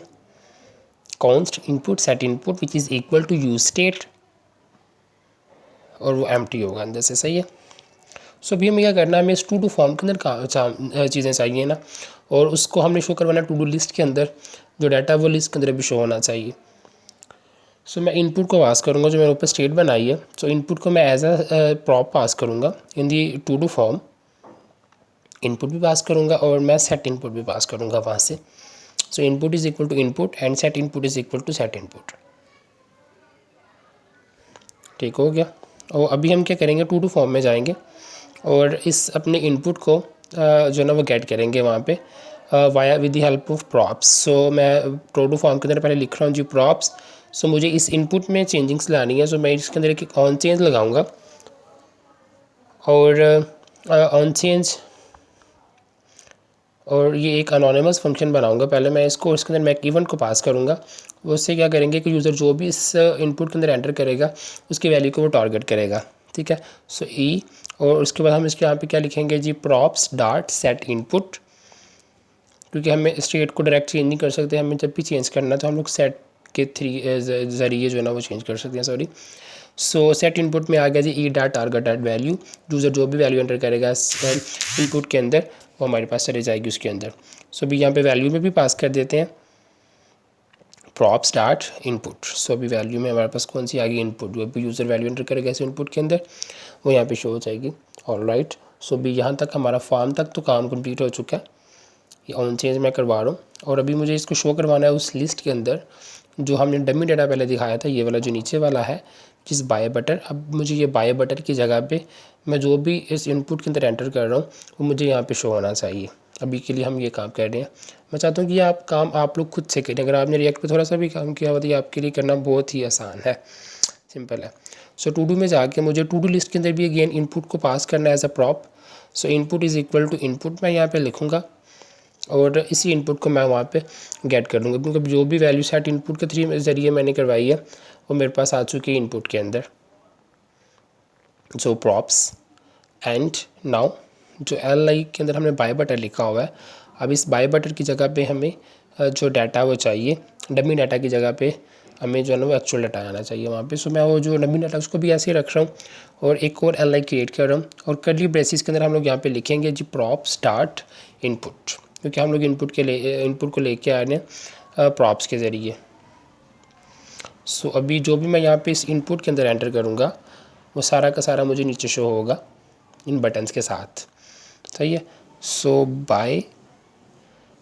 const input set input which is equal to use state, और वो एम्प्टी होगा अंदर से, सही है। सो अभी हमें क्या करना है, हमें इस टू डू फॉर्म के अंदर चीज़ें चाहिए ना, और उसको हमने शो करवाना टू डू लिस्ट के अंदर, जो डाटा वो लिस्ट के अंदर भी शो होना चाहिए। सो मैं इनपुट को पास करूँगा, जो मेरे ऊपर स्टेट बनाई है। सो इनपुट को मैं एज अ प्रॉप पास करूँगा इन दी टू डू फॉर्म, इनपुट भी पास करूँगा और मैं सेट इनपुट भी पास करूँगा वहाँ से। So input is equal to input and set input is equal to set input, ठीक हो गया। और अभी हम क्या करेंगे, टू डू फॉर्म में जाएंगे और इस अपने इनपुट को जो ना वो गेट करेंगे वहाँ पे via with the help of props. So मैं टू डू फॉर्म के अंदर पहले लिख रहा हूँ जी प्रॉप्स। सो मुझे इस इनपुट में चेंजिंग्स लानी है। सो मैं इसके अंदर एक ऑन चेंज लगाऊंगा और ऑन चेंज, और ये एक अनोनिमस फंक्शन बनाऊंगा। पहले मैं इसको, इसके अंदर मैं एक इवेंट को पास करूँगा। वो उससे क्या करेंगे कि यूज़र जो भी इस इनपुट के अंदर एंटर करेगा उसकी वैल्यू को वो टारगेट करेगा, ठीक है। सो ई, और उसके बाद हम इसके यहाँ पे क्या लिखेंगे जी, प्रॉप्स डॉट सेट इनपुट, क्योंकि हमें स्टेट को डायरेक्ट चेंज नहीं कर सकते, हमें जब भी चेंज करना तो हम लोग सेट के ज़रिए जो है ना वो चेंज कर सकते हैं, सॉरी। सो सेट इनपुट में आ गया जी e dot target dot value, user जो भी वैल्यू एंटर करेगा इनपुट के अंदर वो हमारे पास चली जाएगी उसके अंदर। सो अभी यहाँ पे वैल्यू में भी पास कर देते हैं प्रॉप्स डॉट इनपुट। सो अभी वैल्यू में हमारे पास कौन सी आ गई, इनपुट, जो भी यूज़र वैल्यू एंटर करेगा इस इनपुट के अंदर वो यहाँ पे शो हो जाएगी। ऑलराइट। सो अभी यहाँ तक हमारा फॉर्म तक तो काम कंप्लीट हो चुका है। ये ऑन चेंज मैं करवा रहा हूँ और अभी मुझे इसको शो करवाना है उस लिस्ट के अंदर जो हमने डमी डाटा पहले दिखाया था, ये वाला जो नीचे वाला है जिस बाय बटन। अब मुझे ये बाय बटन की जगह पे मैं जो भी इस इनपुट के अंदर एंटर कर रहा हूँ वो मुझे यहाँ पे शो होना चाहिए। अभी के लिए हम ये काम कर रहे हैं। मैं चाहता हूँ कि आप काम आप लोग खुद से करें। अगर आपने रिएक्ट पे थोड़ा सा भी काम किया हुआ तो ये आपके लिए करना बहुत ही आसान है, सिंपल है। सो टू डू में जाके मुझे टू डू लिस्ट के अंदर भी अगेन इनपुट को पास करना है as a prop. So input is equal to input मैं यहाँ पे लिखूँगा और इसी इनपुट को मैं वहाँ पे गेट कर दूँगा, क्योंकि जो भी वैल्यू सेट इनपुट के थ्री ज़रिए मैंने करवाई है वो मेरे पास आ चुकी है इनपुट के अंदर। सो प्रॉप्स एंड नाउ जो एल आई के अंदर हमने बाय बटर लिखा हुआ है, अब इस बाय बटर की जगह पे हमें जो डाटा वो चाहिए, डमी डाटा की जगह पे हमें जो है ना वो एक्चुअल डाटा आना चाहिए वहाँ पे। सो मैं वो जो डमी डाटा उसको भी ऐसे ही रख रहा हूँ और एक और एल आई क्रिएट कर रहा हूँ और कर्ली ब्रेसिस के अंदर हम लोग यहाँ पे लिखेंगे जी प्रॉप स्टार्ट इनपुट, क्योंकि हम लोग इनपुट को लेके आ रहे हैं प्रॉप्स के ज़रिए। सो अभी जो भी मैं यहाँ पे इस इनपुट के अंदर एंटर करूँगा वो सारा का सारा मुझे नीचे शो होगा इन बटन्स के साथ, सही है। सो बाय,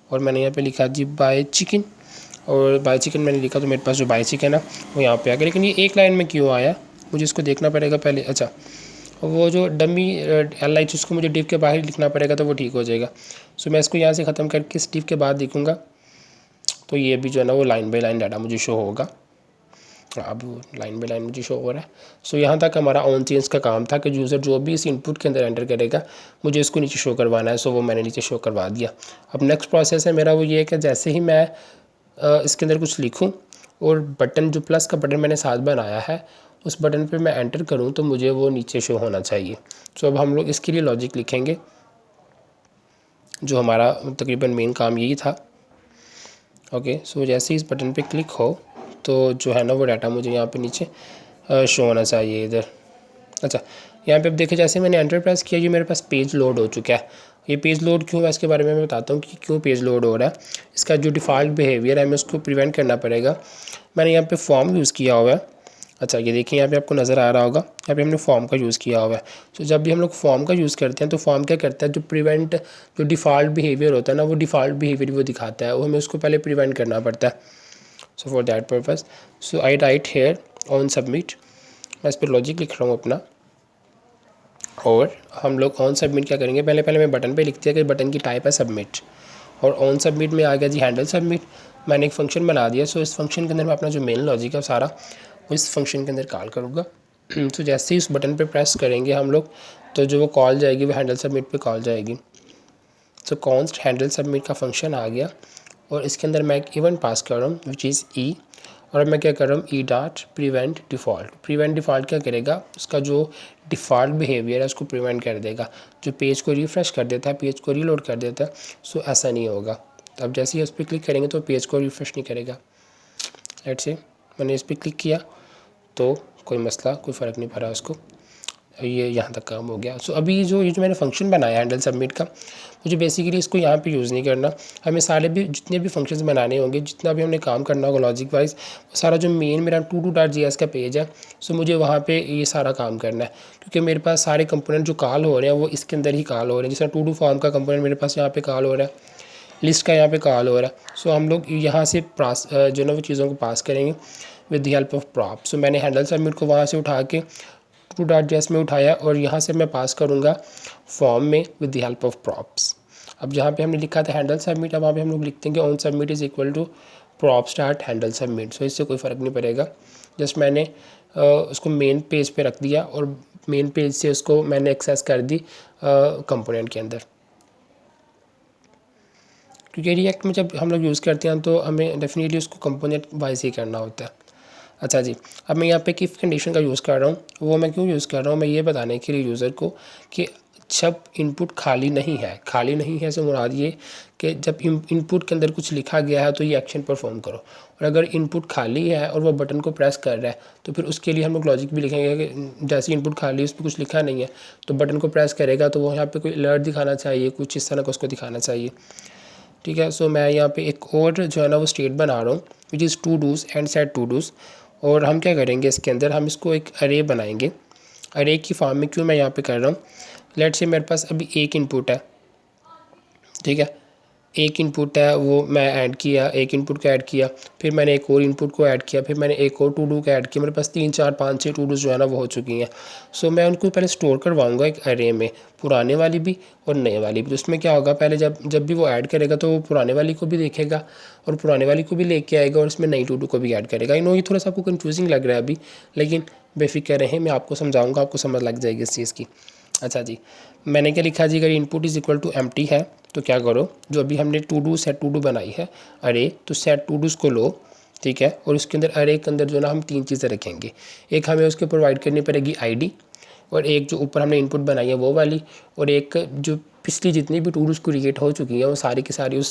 और मैंने यहाँ पे लिखा जी बाय चिकन, और बाय चिकन मैंने लिखा तो मेरे पास जो बाय चिकन है वो यहाँ पे आ गया। लेकिन ये एक लाइन में क्यों आया मुझे इसको देखना पड़ेगा पहले। अच्छा, वो जो डमी एल आई उसको मुझे डिव के बाहर लिखना पड़ेगा तो वो ठीक हो जाएगा। सो मैं इसको यहाँ से ख़त्म करके इस डिव के बाद लिखूँगा तो ये भी जो है ना वो लाइन बाय लाइन डाटा मुझे शो होगा। अब लाइन बाय लाइन मुझे शो हो रहा है। सो यहाँ तक हमारा ऑन चेंज का काम था कि यूज़र जो भी इस इनपुट के अंदर एंटर करेगा मुझे इसको नीचे शो करवाना है। सो वो मैंने नीचे शो करवा दिया। अब नेक्स्ट प्रोसेस है मेरा वो ये है कि जैसे ही मैं इसके अंदर कुछ लिखूँ और बटन जो प्लस का बटन मैंने साथ बनाया है उस बटन पे मैं एंटर करूँ तो मुझे वो नीचे शो होना चाहिए। सो अब हम लोग इसके लिए लॉजिक लिखेंगे, जो हमारा तकरीबन मेन काम यही था। ओके, सो जैसे ही इस बटन पे क्लिक हो तो जो है ना वो डाटा मुझे यहाँ पे नीचे शो होना चाहिए इधर। अच्छा, यहाँ पे अब देखिए जैसे मैंने एंटर प्रेस किया ये मेरे पास पेज लोड हो चुका है। ये पेज लोड क्यों है इसके बारे में मैं बताता हूँ कि क्यों पेज लोड हो रहा है। इसका जो डिफ़ॉल्ट बिहेवियर है हमें उसको प्रिवेंट करना पड़ेगा। मैंने यहाँ पे फॉर्म यूज़ किया हुआ है। अच्छा, ये देखिए यहाँ पे आपको नज़र आ रहा होगा, यहाँ पे हमने फॉर्म का यूज़ किया हुआ है। तो जब भी हम लोग फॉर्म का यूज़ करते हैं तो फॉर्म क्या करता है, जो डिफ़ॉल्ट बिहेवियर होता है ना वो डिफ़ॉल्ट बिहेवियर वो दिखाता है, वो हमें उसको पहले प्रिवेंट करना पड़ता है। So for that purpose so I write here on submit, मैं इस पर लॉजिक लिख रहा हूँ अपना। और हम लोग ऑन सबमिट क्या करेंगे, पहले मैं बटन पे लिख दिया कि बटन की टाइप है सबमिट, और ऑन सबमिट में आ गया जी हैंडल सबमिट। मैंने एक फ़ंक्शन बना दिया। सो इस फंक्शन के अंदर मैं अपना जो मेन लॉजिक है सारा वो इस फंक्शन के अंदर कॉल करूँगा। तो जैसे ही उस बटन पे प्रेस करेंगे हम लोग तो जो वो कॉल जाएगी वो हैंडल सबमिट पे कॉल जाएगी। सो कॉन्स्ट हैंडल सबमिट का फंक्शन आ गया और इसके अंदर मैं एक इवेंट पास कर रहा हूँ विच इज़ ई, और मैं क्या कर रहा हूँ E dot prevent default. Prevent default क्या करेगा, उसका जो डिफ़ॉल्ट बिहेवियर है उसको प्रिवेंट कर देगा, जो पेज को रिफ़्रेश कर देता है, पेज को रीलोड कर देता है। सो ऐसा नहीं होगा। अब जैसे ही उस पर क्लिक करेंगे तो पेज को रिफ़्रेश नहीं करेगा। लेट्स से मैंने इस पर क्लिक किया तो कोई मसला, कोई फ़र्क नहीं पड़ा उसको, ये यहाँ तक काम हो गया। सो अभी ये जो मैंने फंक्शन बनाया हैंडल सबमिट का, मुझे बेसिकली इसको यहाँ पे यूज़ नहीं करना। हमें सारे भी जितने भी फंक्शंस बनाने होंगे, जितना भी हमने काम करना होगा लॉजिक वाइज, वो सारा जो मेन मेरा todo.js का पेज है सो मुझे वहाँ पे ये सारा काम करना है, क्योंकि मेरे पास सारे कंपोनेंट जो कॉल हो रहे हैं वो इसके अंदर ही कॉल हो रहे हैं। जैसे टू डू फॉर्म का कंपोनेंट मेरे पास यहाँ पे कॉल हो रहा है, लिस्ट का यहाँ पे कॉल हो रहा है। सो हम लोग यहाँ से जो ना वो चीज़ों को पास करेंगे with the help of prop. So मैंने हैंडल सबमिट को वहाँ से उठा के todo.js में उठाया और यहाँ से मैं पास करूँगा फॉर्म में with the help of props. अब जहाँ पे हमने लिखा था हैंडल सबमिट, अब वहाँ पे हम लोग लिखते हैं कि on submit is equal to prop start handle submit. So इससे कोई फ़र्क नहीं पड़ेगा, जस्ट मैंने उसको मेन पेज पे रख दिया और मेन पेज से उसको मैंने एक्सेस कर दी कंपोनेंट के अंदर। क्योंकि रिएक्ट में जब हम लोग यूज़ करते हैं तो हमें डेफिनेटली उसको कंपोनेंट वाइज ही करना होता है। अच्छा जी, अब मैं यहाँ पे इफ़ कंडीशन का यूज़ कर रहा हूँ। वो मैं क्यों यूज़ कर रहा हूँ, मैं ये बताने के लिए यूज़र को कि जब इनपुट खाली नहीं है से मुराद ये कि जब इनपुट के अंदर कुछ लिखा गया है तो ये एक्शन परफॉर्म करो, और अगर इनपुट खाली है और वो बटन को प्रेस कर रहा है तो फिर उसके लिए हम लोग लॉजिक भी लिखेंगे कि जैसे इनपुट खाली है उस पर कुछ लिखा नहीं है तो बटन को प्रेस करेगा तो वो यहाँ पे कोई अलर्ट दिखाना चाहिए, कुछ इस तरह का उसको दिखाना चाहिए। ठीक है, सो मैं यहाँ पे एक और जो है ना वो स्टेट बना रहा हूँ which is todos and set to dos. और हम क्या करेंगे इसके अंदर, हम इसको एक अरे बनाएंगे। अरे की फॉर्म में क्यों मैं यहाँ पे कर रहा हूँ, लेट्स से मेरे पास अभी एक इनपुट है, ठीक है, एक इनपुट है वो मैं ऐड किया, एक इनपुट को ऐड किया, फिर मैंने एक और इनपुट को ऐड किया, फिर मैंने एक और टू डू को ऐड किया। मेरे पास 3 4 5 6 टू डूज़ जो है ना वो हो चुकी हैं। सो मैं उनको पहले स्टोर करवाऊंगा एक अरे में, पुराने वाली भी और नए वाली भी। तो उसमें क्या होगा, पहले जब भी वो ऐड करेगा तो वो पुराने वाली को भी देखेगा और पुराने वाली को भी लेके आएगा और इसमें नई टू डू को भी ऐड करेगा। ये थोड़ा सा आपको कन्फ्यूजिंग लग रहा है अभी, लेकिन बेफिक्र रहें, मैं आपको समझाऊँगा, आपको समझ लग जाएगी इस चीज़ की। अच्छा जी, मैंने क्या लिखा जी, अगर input is equal to empty है तो क्या करो, जो अभी हमने todo set todo बनाई है अरे, तो सेट टू डूज़ को लो, ठीक है, और उसके अंदर अरे के अंदर जो ना हम 3 चीज़ें रखेंगे। एक हमें उसके प्रोवाइड करनी पड़ेगी आईडी, और एक जो ऊपर हमने इनपुट बनाई है वो वाली, और एक जो पिछली जितनी भी टू डूज़ क्रिएट हो चुकी हैं वो सारी की सारी उस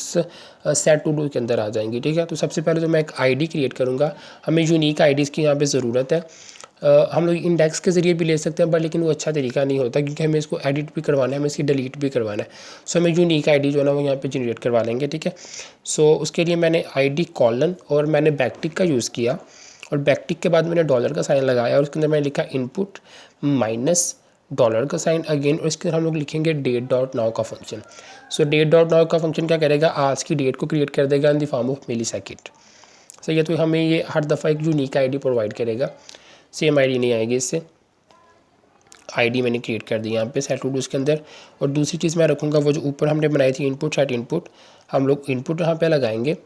सेट टू डू के अंदर आ जाएंगी, ठीक है। तो सबसे पहले तो मैं एक आईडी क्रिएट करूँगा। हमें यूनिक आईडीज़ की यहाँ पे ज़रूरत है। हम लोग इंडेक्स के ज़रिए भी ले सकते हैं, पर लेकिन वो अच्छा तरीका नहीं होता, क्योंकि हमें इसको एडिट भी करवाना है, हमें इसकी डिलीट भी करवाना है। सो हमें यूनिक आईडी जो है ना वो यहाँ पे जनरेट करवा लेंगे, ठीक है। सो उसके लिए मैंने आईडी कॉलन और मैंने बैकटिक का यूज़ किया, और बैकटिक के बाद मैंने डॉलर का साइन लगाया, और उसके अंदर मैंने लिखा इनपुट माइनस डॉलर का साइन अगेन, और इसके अंदर हम लोग लिखेंगे डेट डॉट नाउ का function. So date dot now का फंक्शन क्या करेगा, आज की डेट को क्रिएट कर देगा in the form of millisecond. सही है, तो हमें ये हर दफ़ा एक यूनिक आईडी प्रोवाइड करेगा, सेम आईडी नहीं आएगी इससे। आईडी मैंने क्रिएट कर दी यहाँ पे सेट टू डूज़ के अंदर। और दूसरी चीज़ मैं रखूँगा वो जो ऊपर हमने बनाई थी इनपुट सेट इनपुट, हम लोग इनपुट यहाँ पे लगाएंगे,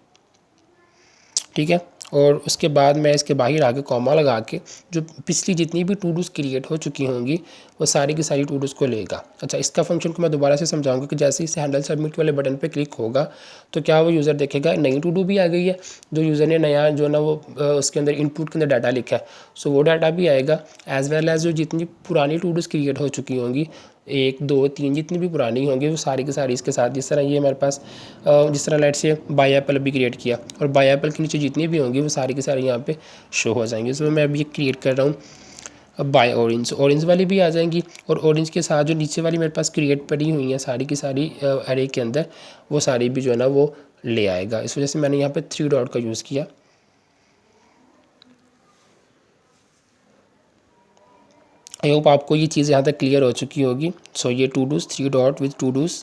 ठीक है। और उसके बाद मैं इसके बाहर आके कॉमा लगा के जो पिछली जितनी भी टू डूज़ क्रिएट हो चुकी होंगी वो सारी की सारी टू डूज़ को लेगा। अच्छा, इसका फंक्शन को मैं दोबारा से समझाऊंगा कि जैसे ही हैंडल सबमिट वाले बटन पे क्लिक होगा तो क्या वो यूज़र देखेगा नई टू डू भी आ गई है, जो यूज़र ने नया जो ना वो उसके अंदर इनपुट के अंदर डाटा लिखा है, सो वो डाटा भी आएगा, एज़ वेल एज़ जो जितनी पुरानी टू डूज़ क्रिएट हो चुकी होंगी 1 2 3 जितनी भी पुरानी होंगी वो सारी की सारी इसके साथ। जिस तरह ये हमारे पास जिस तरह लेट से बाय एप्पल भी क्रिएट किया, और बाय एप्पल के नीचे जितनी भी होंगी वो सारी की सारी यहाँ पे शो हो जाएंगी। सो मैं अभी क्रिएट कर रहा हूँ अब बाय ऑरेंज, ऑरेंज वाली भी आ जाएंगी, और ऑरेंज के साथ जो नीचे वाली मेरे पास क्रिएट पड़ी हुई हैं सारी की सारी अरे के अंदर, वो सारी भी जो है ना वो ले आएगा। इस वजह से मैंने यहाँ पे 3 डॉट का यूज़ किया। आई होप आपको ये चीज़ यहाँ तक क्लियर हो चुकी होगी। सो ये to dos 3 dot with to dos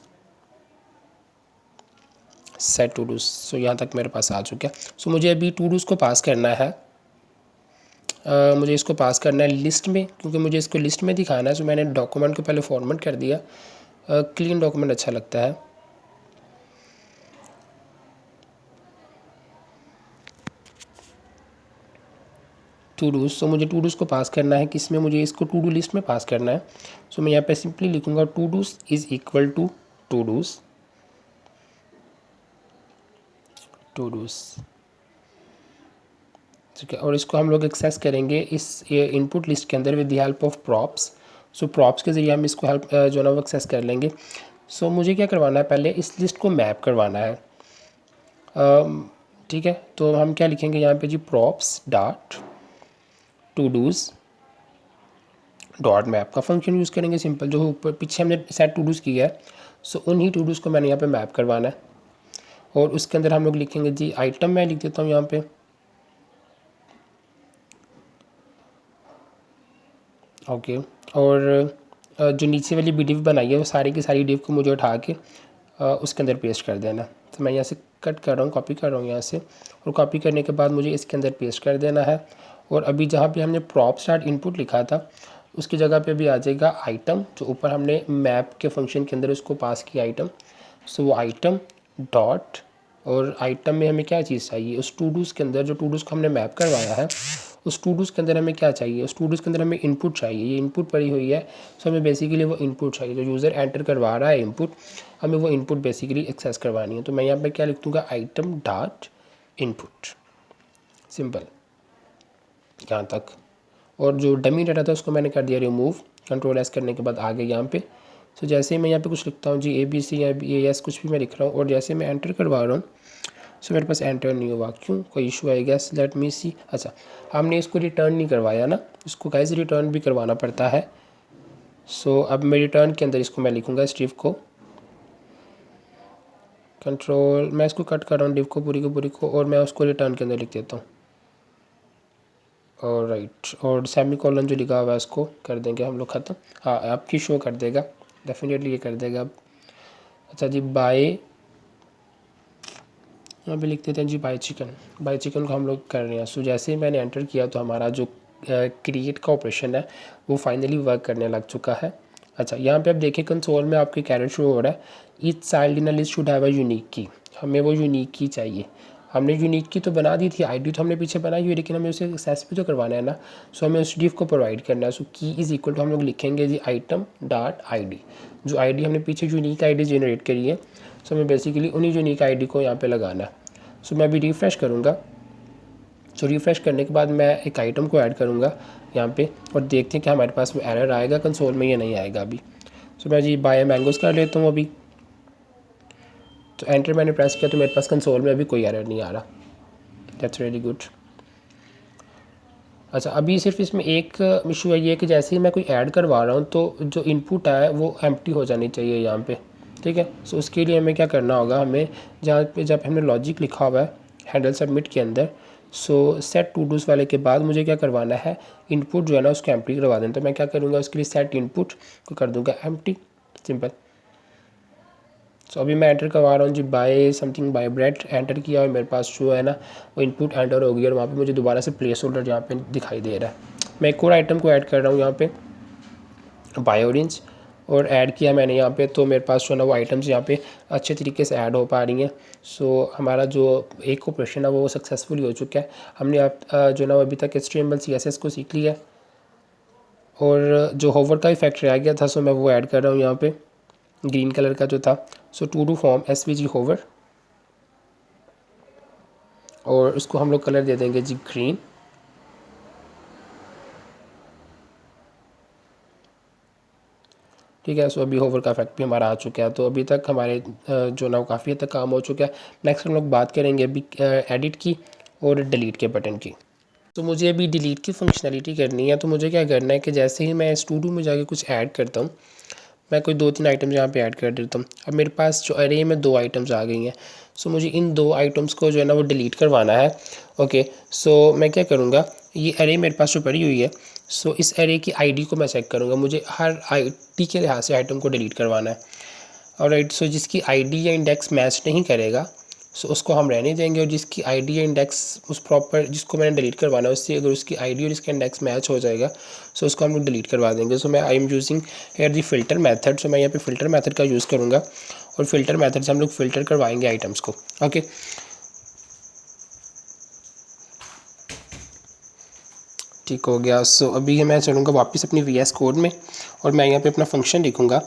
set to dos, so यहाँ तक मेरे पास आ चुका है। सो मुझे अभी टू डूज़ को पास करना है, मुझे इसको पास करना है लिस्ट में, क्योंकि मुझे इसको लिस्ट में दिखाना है। सो मैंने डॉक्यूमेंट को पहले फॉर्मेट कर दिया, क्लीन डॉक्यूमेंट अच्छा लगता है। टू डूज़, सो मुझे टू डूज़ को पास करना है किस में, मुझे इसको टू डू लिस्ट में पास करना है। सो मैं यहाँ पे सिंपली लिखूँगा todos is equal to todos, todos, ठीक है। और इसको हम लोग एक्सेस करेंगे इस इनपुट लिस्ट के अंदर with the help of props. So props के ज़रिए हम इसको हेल्प जो ना वो एक्सेस कर लेंगे। सो मुझे क्या करवाना है, पहले इस लिस्ट को मैप करवाना है, ठीक है। तो हम क्या लिखेंगे यहाँ पे जी, props dot to dos dot map का फंक्शन यूज़ करेंगे सिंपल, जो ऊपर पीछे हमने सेट टू डूज़ किया है। सो उन्हीं टू डूज़ को मैंने यहाँ पे मैप करवाना है, और उसके अंदर हम लोग लिखेंगे जी आइटम, मैं लिख देता हूँ यहाँ पे, ओके। और जो नीचे वाली भी डिव बनाई है वो सारी की सारी डिव को मुझे उठा के उसके अंदर पेस्ट कर देना। तो मैं यहाँ से कट कर रहा हूँ, कॉपी कर रहा हूँ यहाँ से, और कॉपी करने के बाद मुझे इसके अंदर पेस्ट कर देना है। और अभी जहाँ पे हमने प्रॉप स्टार्ट इनपुट लिखा था उसकी जगह पे भी आ जाएगा आइटम, जो ऊपर हमने मैप के फंक्शन के अंदर उसको पास किया आइटम। सो वो आइटम डॉट, और आइटम में हमें क्या चीज़ चाहिए, उस टू डूज़ के अंदर जो टू डूज़ को हमने मैप करवाया है उस टू डूज़ के अंदर हमें क्या चाहिए, उस टू डूज़ के अंदर हमें इनपुट चाहिए। ये इनपुट पड़ी हुई है, सो हमें बेसिकली वो इनपुट चाहिए, जो यूज़र एंटर करवा रहा है इनपुट, हमें वो इनपुट बेसिकली एक्सेस करवानी है। तो मैं यहाँ पे क्या लिख दूँगा, आइटम डॉट इनपुट, सिंपल यहाँ तक। और जो डमी डाटा था उसको मैंने कर दिया रिमूव, कंट्रोल एस करने के बाद आ गया यहाँ पे। सो जैसे ही मैं यहाँ पे कुछ लिखता हूँ जी ABC या AS कुछ भी मैं लिख रहा हूँ, और जैसे मैं एंटर करवा रहा हूँ सो मेरे पास एंटर नहीं हुआ, क्यों, कोई इशू है गैस, लेट मी सी। अच्छा, हमने इसको रिटर्न नहीं करवाया ना, इसको कैसे रिटर्न भी करवाना पड़ता है। सो अब मैं रिटर्न के अंदर इसको मैं लिखूँगा इस डिव को, कंट्रोल, मैं इसको कट कर रहा हूँ डिव को पूरी को, और मैं उसको रिटर्न के अंदर लिख देता हूँ, और राइट, और सेमी कॉलन जो लिखा हुआ है उसको कर देंगे हम लोग ख़त्म। हाँ, आपकी शो कर देगा, डेफिनेटली ये कर देगा अब। अच्छा जी, बाय, यहाँ पे लिख देते हैं जी बाय चिकन, बाय चिकन को हम लोग कर रहे हैं। सो जैसे ही मैंने एंटर किया तो हमारा जो क्रिएट का ऑपरेशन है वो फाइनली वर्क करने लग चुका है। अच्छा, यहाँ पे आप देखिए कंसोल में आपके कैरेट शो हो रहा है, each child in a list should have a unique की, हमें वो यूनिक की चाहिए। हमने यूनिक की तो बना दी थी, आईडी तो हमने पीछे बनाई हुई है, लेकिन हमें उसे एक्सेस भी तो करवाना है ना। सो हमें उस डिव को प्रोवाइड करना है। सो की इज़ इक्वल टू हम लोग लिखेंगे जी आइटम डॉट आईडी, जो आईडी हमने पीछे यूनिक आईडी जनरेट करी है सो हमें बेसिकली उन्हीं यूनिक आईडी को यहाँ पे लगाना है। सो मैं अभी रिफ़्रेश करूँगा। सो रिफ़्रेश करने के बाद मैं एक आइटम को ऐड करूँगा यहाँ पे और देखते हैं कि हमारे पास वो एरर आएगा कंसोल में या नहीं आएगा अभी। सो मैं जी बाय मैंगोज़ कर लेता हूँ अभी। तो एंटर मैंने प्रेस किया तो मेरे पास कंसोल में अभी कोई एरर नहीं आ रहा। That's really good. अच्छा, अभी सिर्फ इसमें एक इशू है ये कि जैसे ही मैं कोई ऐड करवा रहा हूँ तो जो इनपुट है वो एम्प्टी हो जानी चाहिए यहाँ पे, ठीक है। सो उसके लिए हमें क्या करना होगा, हमें जहाँ पे जब हमने लॉजिक लिखा हुआ है हैंडल सबमिट के अंदर, सो सेट टू डूज़ वाले के बाद मुझे क्या करवाना है, इनपुट जो है ना उसको एम्प्टी करवा देना। तो मैं क्या करूँगा, उसके लिए सेट इनपुट को कर दूँगा एम्प्टी, सिंपल। सो अभी मैं एंटर करवा रहा हूँ जी buy something buy bread, enter किया और मेरे पास जो है ना वो इनपुट एंटर हो गया और वहाँ पे मुझे दोबारा से प्लेस होल्डर यहाँ पे दिखाई दे रहा है। मैं एक और आइटम को ऐड कर रहा हूँ यहाँ पे बाय ऑरेंज, और ऐड किया मैंने यहाँ पे तो मेरे पास जो है ना वो आइटम्स यहाँ पे अच्छे तरीके से ऐड हो पा रही हैं। सो हमारा जो एक ऑपरेशन है वो सक्सेसफुली हो चुका है। हमने आप जो है ना अभी तक HTML CSS को सीख लिया और जो होवर का इफेक्ट रह गया था सो मैं वो ऐड कर रहा हूँ यहाँ पे, ग्रीन कलर का जो था। So to do form SVG hover और उसको हम लोग कलर दे देंगे जी ग्रीन। ठीक है। सो अभी होवर का इफेक्ट भी हमारा आ चुका है। तो अभी तक हमारे जो ना वो काफ़ी हद तक काम हो चुका है। नेक्स्ट हम लोग बात करेंगे अभी एडिट की और डिलीट के बटन की। तो मुझे अभी डिलीट की फंक्शनलिटी करनी है। तो मुझे क्या करना है कि जैसे ही मैं स्टूडियो में जाके कुछ ऐड करता हूँ, मैं कोई 2-3 आइटम्स यहाँ पे ऐड कर देता हूँ। अब मेरे पास जो अरे में 2 आइटम्स आ गई हैं। सो मुझे इन 2 आइटम्स को जो है ना वो डिलीट करवाना है। ओके, सो मैं क्या करूँगा, ये अरे मेरे पास जो पड़ी हुई है, सो इस अरे की आईडी को मैं चेक करूँगा। मुझे हर आईडी के लिहाज से आइटम को डिलीट करवाना है। ऑलराइट, सो जिसकी आईडी या इंडेक्स मैच नहीं करेगा सो उसको हम रहने देंगे, और जिसकी आईडी या इंडेक्स उस प्रॉपर जिसको मैंने डिलीट करवाना है उससे अगर उसकी आईडी और इसका इंडेक्स मैच हो जाएगा सो उसको हम लोग डिलीट करवा देंगे। सो मैं I am using here the filter method. So मैं यहाँ पे फ़िल्टर मेथड का यूज़ करूँगा और फ़िल्टर मेथड से हम लोग फ़िल्टर करवाएंगे आइटम्स को। ओके, ठीक हो गया। सो अभी मैं चलूँगा वापस अपनी VS कोड में और मैं यहाँ पे अपना फंक्शन लिखूँगा।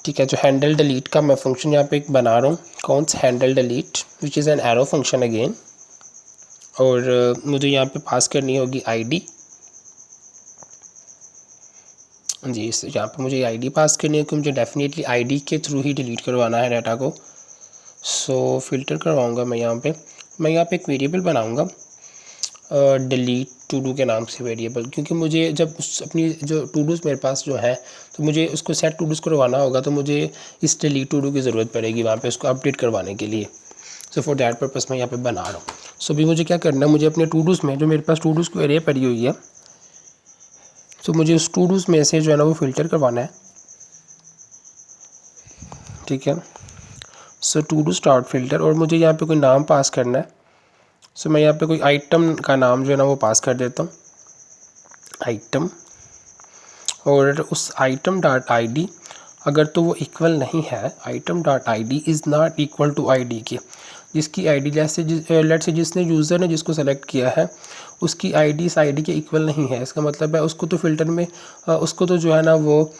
ठीक है, जो हैंडल डिलीट का मैं फंक्शन यहाँ पे एक बना रहा हूँ, कौन सा handle delete which is an arrow function again. और मुझे यहाँ पे पास करनी होगी आईडी जी। यहाँ पे मुझे आईडी पास करनी है क्योंकि मुझे डेफिनेटली आईडी के थ्रू ही डिलीट करवाना है डाटा को। सो फिल्टर करवाऊँगा मैं यहाँ पे एक वेरिएबल बनाऊँगा डिलीट टू डू के नाम से वेरिएबल, क्योंकि मुझे जब उस अपनी जो टू डूज़ मेरे पास जो है तो मुझे उसको सेट टू डूज़ करवाना होगा, तो मुझे इस डिलीट टू डू की ज़रूरत पड़ेगी वहाँ पे उसको अपडेट करवाने के लिए। सो फॉर दैट पर्पस मैं यहाँ पे बना रहा हूँ। सो अभी मुझे क्या करना है, मुझे अपने टू डूज़ में जो मेरे पास टू डूज़ को एरे पड़ी हुई है, तो मुझे उस टू डूज़ में से जो है ना वो फ़िल्टर करवाना है। ठीक है, सो टू डू स्टार्ट फ़िल्टर, और मुझे यहाँ पे कोई नाम पास करना है। सो मैं यहाँ पे कोई आइटम का नाम जो है ना वो पास कर देता हूँ, आइटम। और उस आइटम डॉट आईडी अगर तो वो इक्वल नहीं है, item dot ID is not equal to ID के, जिसकी आईडी लेट से जिसने यूज़र ने जिसको सेलेक्ट किया है उसकी आईडी इस आईडी के इक्वल नहीं है, इसका मतलब है उसको तो फ़िल्टर में उसको तो जो है ना वो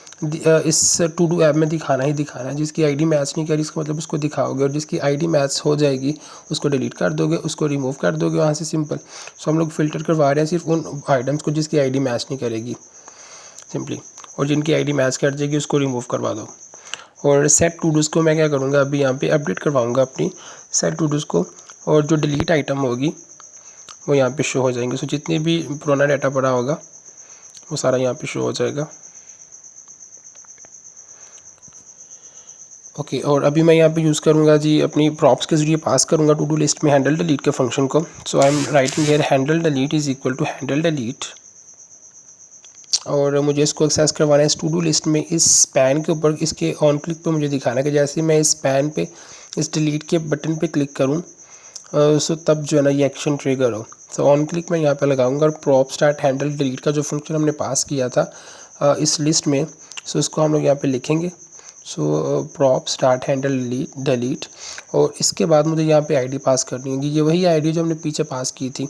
इस टू डू ऐप में दिखाना ही दिखाना है। जिसकी आईडी मैच नहीं करी इसका मतलब उसको दिखाओगे, और जिसकी आईडी मैच हो जाएगी उसको डिलीट कर दोगे, उसको रिमूव कर दोगे वहाँ से, सिंपल। सो हम लोग फ़िल्टर करवा रहे हैं सिर्फ उन आइटम्स को जिसकी आईडी मैच नहीं करेगी सिंपली, और जिनकी आईडी मैच कर जाएगी उसको रिमूव करवा दो। और सेट टू डूज़ को मैं क्या करूँगा, अभी यहाँ पे अपडेट करवाऊँगा अपनी सेट टू डूज़ को, और जो डिलीट आइटम होगी वो यहाँ पे शो हो जाएंगे। सो जितने भी पुराना डाटा पड़ा होगा वो सारा यहाँ पे शो हो जाएगा। ओके, और अभी मैं यहाँ पे यूज़ करूँगा जी अपनी प्रॉप्स के ज़रिए पास करूँगा टू डू लिस्ट में हैंडल डिलीट के फंक्शन को। So I am writing here handle delete is equal to handle delete, और मुझे इसको एक्सेस करवाना है इस टू डू लिस्ट में। इस पैन के ऊपर इसके ऑन क्लिक पे मुझे दिखाना है कि जैसे मैं इस पैन पे इस डिलीट के बटन पे क्लिक करूँ सो तब जो है ना ये एक्शन ट्रिगर हो। सो ऑन क्लिक मैं यहाँ पे लगाऊंगा, और प्रॉप स्टार्ट हैंडल डिलीट का जो फंक्शन हमने पास किया था इस लिस्ट में, सो इसको हम लोग यहाँ पे लिखेंगे। सो प्रॉप स्टार्ट हैंडल डिलीट, और इसके बाद मुझे यहाँ पे आईडी पास करनी होगी, ये वही आईडी जो हमने पीछे पास की थी।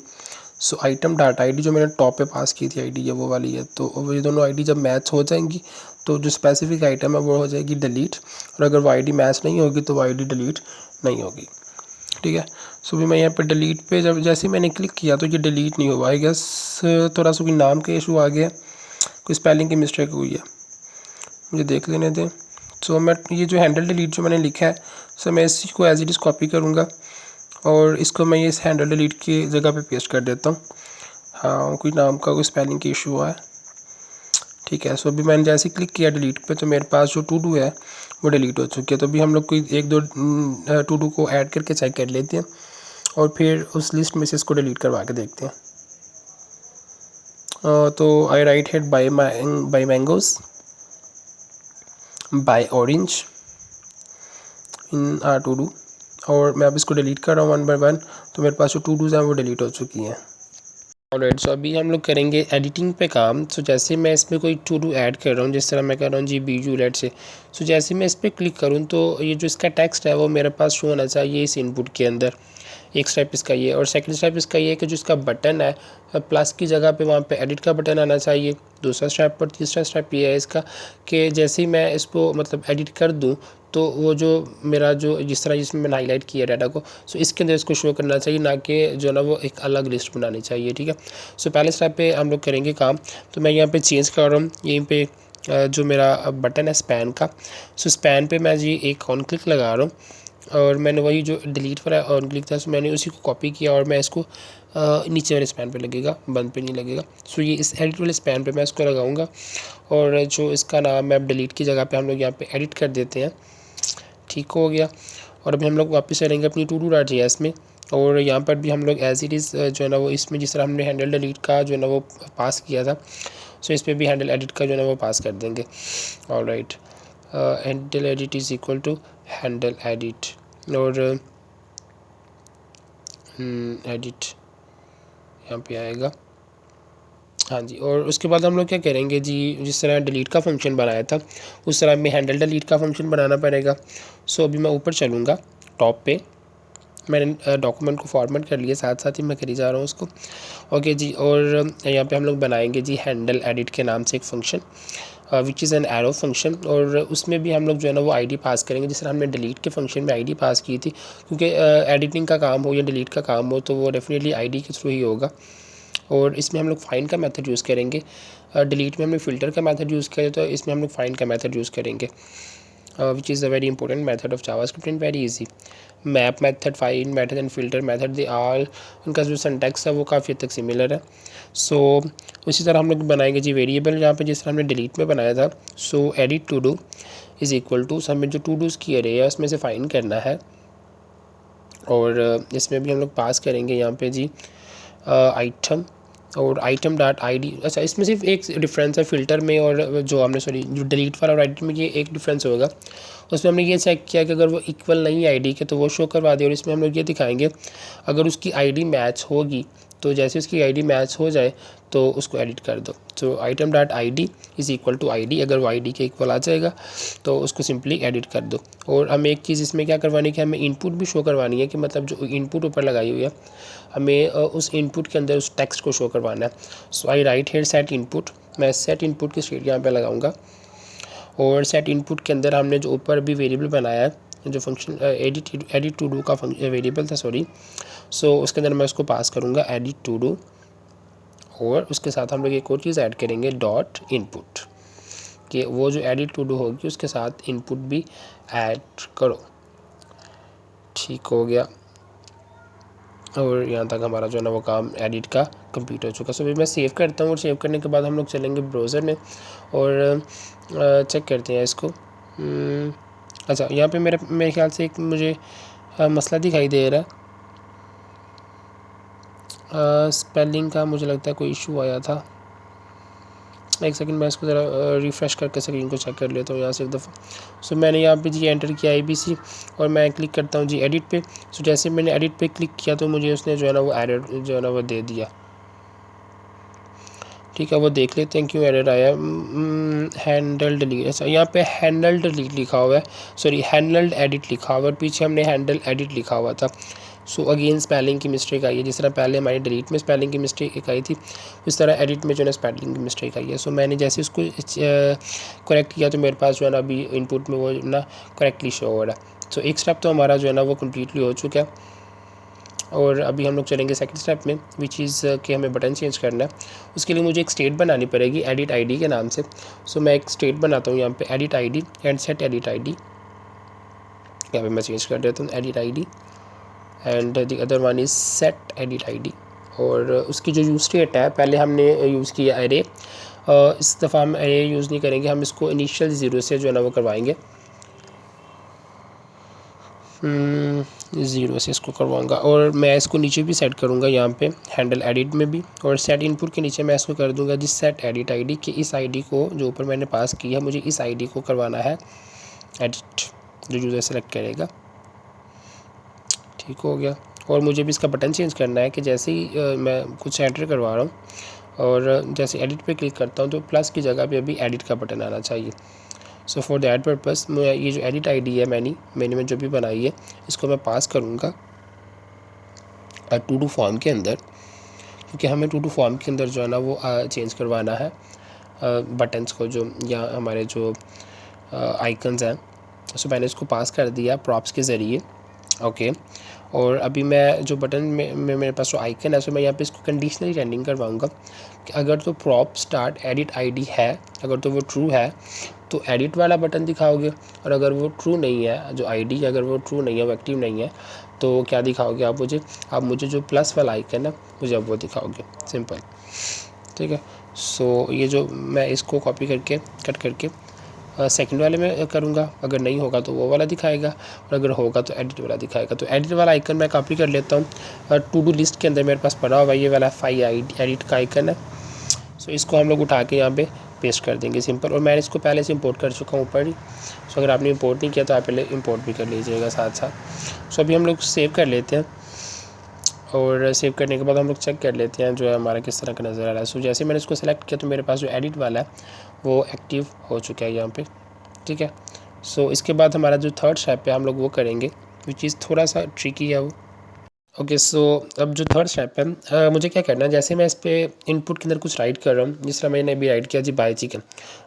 सो आइटम डाटा आईडी जो मैंने टॉप पे पास की थी आईडी ये वो वाली है। तो ये दोनों आईडी जब मैच हो जाएंगी तो जो स्पेसिफिक आइटम है वो हो जाएगी डिलीट, और अगर वो आईडी मैच नहीं होगी तो वो आईडी डिलीट नहीं होगी। ठीक है, सो भी मैं यहाँ पर डिलीट पे जब जैसे मैंने क्लिक किया तो ये डिलीट नहीं हुआ। आई गेस थोड़ा सा कोई नाम का इशू आ गया, कोई स्पेलिंग की मिस्टेक हुई है, मुझे देख लेने दें। सो मैं ये जो हैंडल डिलीट जो मैंने लिखा है, सो मैं इसी को एज इट इज़ कॉपी करूँगा और इसको मैं इस हैंडल डिलीट की जगह पे पेस्ट कर देता हूँ। हाँ, कोई नाम का कोई स्पेलिंग की इशू हुआ है। ठीक है, सो अभी मैंने जैसे क्लिक किया डिलीट पे तो मेरे पास जो टू डू है वो डिलीट हो चुकी है। तो अभी हम लोग कोई एक दो टू डू को ऐड करके चेक कर लेते हैं और फिर उस लिस्ट में से इसको डिलीट करवा के देखते हैं। तो I write head buy mangoes, buy orange in our to do, और मैं अब इसको डिलीट कर रहा हूँ वन बाय वन। तो मेरे पास जो टू डूज़ हैं वो डिलीट हो चुकी हैं। ऑलराइट, सो अभी हम लोग करेंगे एडिटिंग पे काम। सो जैसे मैं इसमें कोई टू डू ऐड कर रहा हूँ, जिस तरह मैं कर रहा हूँ जी बीजू लेट से, सो जैसे मैं इस पर क्लिक करूँ तो ये जो इसका टेक्स्ट है वो मेरे पास शो होना चाहिए इस इनपुट के अंदर। एक स्टेप इसका ये, और सेकंड स्टेप इसका ये है कि जो इसका बटन है प्लस की जगह पे वहाँ पे एडिट का बटन आना चाहिए दूसरा स्टेप पर। तीसरा स्टेप ये है इसका कि जैसे ही मैं इसको मतलब एडिट कर दूँ तो वो जो मेरा जो जिस तरह जिसमें मैंने हाईलाइट किया डाटा को, सो इसके अंदर इसको शो करना चाहिए, ना कि जो ना वो एक अलग लिस्ट बनानी चाहिए। ठीक है, सो पहले स्टेप पे हम लोग करेंगे काम। तो मैं यहाँ पे चेंज कर रहा हूँ, यहीं पे जो मेरा बटन है स्पैन का, सो स्पैन पे मैं जी एक ऑन क्लिक लगा रहा हूँ और मैंने वही जो डिलीट पर ऑन क्लिक था सो मैंने उसी को कॉपी किया और मैं इसको नीचे वाले स्पैन पे लगेगा, बंद पे नहीं लगेगा। सो ये इस एडिट वाले स्पैन पे मैं इसको लगाऊंगा और जो इसका नाम है डिलीट की जगह पे हम लोग यहाँ पे एडिट कर देते हैं। ठीक हो गया, और अभी हम लोग वापस चलेंगे अपनी todo.js में, और यहाँ पर भी हम लोग एज इट इज़ जो है ना वो इसमें जिस तरह हमने हैंडल डिलीट का जो है ना वो पास किया था, सो इस पर भी हैंडल एडिट का जो है ना वो पास कर देंगे। Alright, handle edit is equal to handle edit, और एडिट यहाँ पे आएगा। हाँ जी, और उसके बाद हम लोग क्या करेंगे जी, जिस तरह डिलीट का फंक्शन बनाया था उस तरह हमें हैंडल डिलीट का फंक्शन बनाना पड़ेगा। सो अभी मैं ऊपर चलूँगा टॉप पे, मैंने डॉक्यूमेंट को फॉर्मेट कर लिया, साथ साथ ही मैं करी जा रहा हूँ उसको। ओके जी, और यहाँ पे हम लोग बनाएंगे जी हैंडल एडिट के नाम से एक function which is an arrow function, और उसमें भी हम लोग जो है ना वो आईडी पास करेंगे जिस तरह हमने डिलीट के फंक्शन में आईडी पास की थी, क्योंकि एडिटिंग का काम हो या डिलीट का काम हो तो वो डेफिनेटली आईडी के थ्रू ही होगा। और इसमें हम लोग फाइंड का मेथड यूज़ करेंगे। डिलीट में हमने फ़िल्टर का मेथड यूज़ किया तो इसमें हम लोग फाइंड का मेथड यूज़ करेंगे, which is a very important method of JavaScript and very easy. Map method, find method and filter method, they all उनका जो सिंटैक्स है वो काफ़ी हद तक सिमिलर है। सो उसी तरह हम लोग बनाएंगे जी वेरिएबल, यहाँ पे जिस तरह हमने डिलीट में बनाया था। So edit to do is equal to, हमें जो टू डूज़ की अरे है उसमें से फाइंड करना है, और इसमें भी हम लोग पास करेंगे यहाँ पे जी आइटम और आइटम डॉट आईडी। अच्छा, इसमें सिर्फ एक डिफरेंस है फ़िल्टर में और जो हमने जो डिलीट वाला और एडिट में, ये एक डिफरेंस होगा। उसमें हमने ये चेक किया कि अगर वो इक्वल नहीं आईडी के तो वो शो करवा दे, और इसमें हम लोग ये दिखाएंगे अगर उसकी आईडी मैच होगी तो जैसे उसकी आईडी मैच हो जाए तो उसको एडिट कर दो। तो item dot ID is equal to ID, अगर वो आईडी के इक्वल आ जाएगा तो उसको सिंपली एडिट कर दो। और हमें एक चीज़ इसमें क्या करवानी है कि हमें इनपुट भी शो करवानी है, कि मतलब जो इनपुट ऊपर लगाई हुई है हमें उस इनपुट के अंदर उस टेक्स्ट को शो करवाना है। सो I write hair set input, मैं सेट इनपुट की स्टेट यहाँ पे लगाऊंगा, और सेट इनपुट के अंदर हमने जो ऊपर भी वेरिएबल बनाया है जो फंक्शन एडिट टू डू का वेरिएबल था, सॉरी, सो उसके अंदर मैं उसको पास करूँगा एडिट टू डू, और उसके साथ हम लोग एक और चीज़ ऐड करेंगे डॉट इनपुट, कि वो जो एडिट टू डू होगी उसके साथ इनपुट भी ऐड करो। ठीक हो गया, और यहाँ तक हमारा जो है ना वो काम एडिट का कंप्लीट हो चुका। सो अभी मैं सेव करता हूँ, और सेव करने के बाद हम लोग चलेंगे ब्राउज़र में और चेक करते हैं इसको। अच्छा, यहाँ पे मेरे ख्याल से एक मुझे मसला दिखाई दे रहा है, स्पेलिंग का मुझे लगता है कोई इशू आया था। एक सेकंड, मैं इसको ज़रा रिफ़्रेश करके स्क्रीन को चेक कर लेता हूँ यहाँ से एक दफ़ा। सो मैंने यहाँ पे जी एंटर किया ABC, और मैं क्लिक करता हूँ जी एडिट पे। सो जैसे मैंने एडिट पे क्लिक किया तो मुझे उसने जो है ना वो एरर जो है ना वो दे दिया। ठीक है, वो देख लेते हैं क्यों एरर आया। हैंडल डिलीट, अच्छा यहाँ पे हैंडल डिलीट लिखा हुआ है, सॉरी हैंडल्ड एडिट लिखा हुआ है, और पीछे हमने हैंडल एडिट लिखा हुआ था। सो अगेन स्पेलिंग की मिस्टेक आई है, जिस तरह पहले हमारी डिलीट में स्पेलिंग की मिस्टेक एक आई थी, उस तरह एडिट में जो है ना स्पेलिंग की मिस्टेक आई है। सो मैंने जैसे इसको करेक्ट किया तो मेरे पास जो है ना अभी इनपुट में वो ना करेक्टली शो हो रहा है। सो एक स्टेप तो हमारा जो है ना वो कम्प्लीटली हो चुका है, और अभी हम लोग चलेंगे सेकंड स्टेप में, विच इज़ कि हमें बटन चेंज करना है। उसके लिए मुझे एक स्टेट बनानी पड़ेगी एडिट आईडी के नाम से। सो मैं एक स्टेट बनाता हूँ यहाँ पे, edit ID and set edit ID. यहाँ पे मैं चेंज कर देता हूँ edit ID and the other one is set edit ID. और उसकी जो यूज स्टेट है, पहले हमने यूज़ किया एरे, इस दफ़ा हम एरे यूज़ नहीं करेंगे, हम इसको इनिशियल ज़ीरो से जो है ना वो करवाएंगे, ज़ीरो से इसको करवाऊंगा। और मैं इसको नीचे भी सेट करूंगा यहाँ पे हैंडल एडिट में भी, और सेट इनपुट के नीचे मैं इसको कर दूंगा जिस सेट एडिट आईडी कि इस आईडी को जो ऊपर मैंने पास किया है, मुझे इस आईडी को करवाना है एडिट, जो यूज़र सेलेक्ट करेगा। ठीक हो गया। और मुझे भी इसका बटन चेंज करना है कि जैसे ही मैं कुछ एंटर करवा रहा हूँ और जैसे एडिट पे क्लिक करता हूँ तो प्लस की जगह पे अभी एडिट का बटन आना चाहिए। सो फॉर दैट पर्पस मैं ये जो एडिट आईडी है मैंने में जो भी बनाई है, इसको मैं पास करूँगा टू डू फॉर्म के अंदर, क्योंकि हमें टू डू फॉर्म के अंदर जो है ना वो चेंज करवाना है बटन्स को, जो या हमारे जो आइकन्स हैं। सो मैंने इसको पास कर दिया प्रॉप्स के ज़रिए। ओके। और अभी मैं जो बटन में मेरे पास जो आइकन है, सो मैं यहाँ पे इसको कंडीशनली रेंडिंग करवाऊँगा कि अगर तो प्रॉप स्टार्ट एडिट आईडी है, अगर तो वो ट्रू है तो एडिट वाला बटन दिखाओगे, और अगर वो ट्रू नहीं है, जो आईडी अगर वो ट्रू नहीं है, वो एक्टिव नहीं है, तो क्या दिखाओगे आप मुझे जो प्लस वाला आइकन है मुझे अब वो दिखाओगे। सिंपल। ठीक है। सो ये जो मैं इसको कॉपी करके कट करके सेकंड वाले में करूँगा, अगर नहीं होगा तो वो वाला दिखाएगा, और अगर होगा तो एडिट वाला दिखाएगा। तो एडिट वाला आइकन मैं कॉपी कर लेता हूँ, टू डू लिस्ट के अंदर मेरे पास पड़ा हुआ ये वाला फाइल एडिट का आइकन है। सो इसको हम लोग उठा के यहाँ पे पेस्ट कर देंगे, सिंपल। और मैंने इसको पहले से इंपोर्ट कर चुका हूँ ऊपर ही। सो अगर आपने इंपोर्ट नहीं किया तो आप पहले इंपोर्ट भी कर लीजिएगा साथ साथ। सो अभी हम लोग सेव कर लेते हैं, और सेव करने के बाद हम लोग चेक कर लेते हैं जो है हमारा किस तरह का नज़र आ रहा है। सो जैसे मैंने इसको सेलेक्ट किया तो मेरे पास जो एडिट वाला है वो एक्टिव हो चुका है यहाँ पे। ठीक है। सो इसके बाद हमारा जो थर्ड स्टेप है हम लोग वो करेंगे, विच इज़ थोड़ा सा ट्रिकी है वो। ओके। सो अब जो थर्ड स्टेप है, मुझे क्या करना है, जैसे मैं इस पर इनपुट के अंदर कुछ राइट कर रहा हूँ, जिस तरह मैंने अभी राइट किया जी बाय चिकन,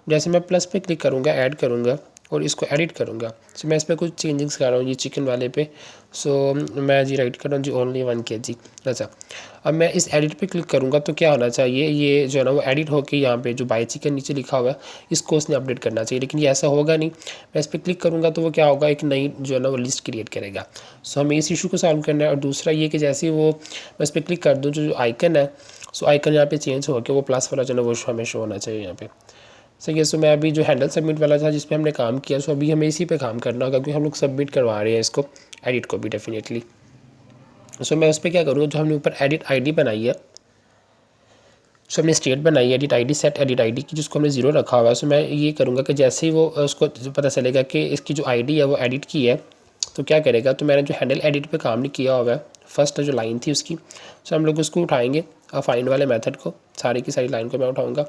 जैसे मैं प्लस पे क्लिक करूँगा, ऐड करूँगा और इसको एडिट करूँगा। सो मैं इस पर कुछ चेंजिंग्स कर रहा हूँ जी चिकन वाले पे। सो मैं जी राइट कर रहा हूँ जी ओनली 1 kg। अच्छा, अब मैं इस एडिट पे क्लिक करूँगा तो क्या होना चाहिए, ये जो है ना वो एडिट होकर यहाँ पे जो बाय चिकन नीचे लिखा हुआ है इसको उसने अपडेट करना चाहिए, लेकिन ये ऐसा होगा नहीं। मैं इस पर क्लिक करूँगा तो वो क्या होगा, एक नई जो है ना वो लिस्ट क्रिएट करेगा। सो हमें इस इशू को सॉल्व करना है। और दूसरा ये कि जैसे वो मैं इस पर क्लिक कर दूँ जो आइकन है, सो आइकन यहाँ पे चेंज होकर वो प्लस वाला जो है ना वो हमें शो होना चाहिए यहाँ पे। सही है। सो मैं अभी जो हैंडल सबमिट वाला था जिस पे हमने काम किया, सो अभी हमें इसी पे काम करना होगा, क्योंकि हम लोग सबमिट करवा रहे हैं इसको, एडिट को भी डेफिनेटली। सो मैं उस पर क्या करूँगा, जो हमने ऊपर एडिट आईडी बनाई है, सो हमने स्टेट बनाई है edit ID set edit ID की, जिसको हमने 0 रखा हुआ है। सो मैं ये करूँगा कि जैसे ही वो उसको पता चलेगा कि इसकी जो आईडी है वो एडिट की है, तो क्या करेगा, तो मैंने जो हैंडल एडिट पे काम नहीं किया हुआ है, फर्स्ट जो लाइन थी उसकी, सो हम लोग उसको उठाएंगे फाइंड वाले मेथड को, सारी की सारी लाइन को मैं उठाऊँगा।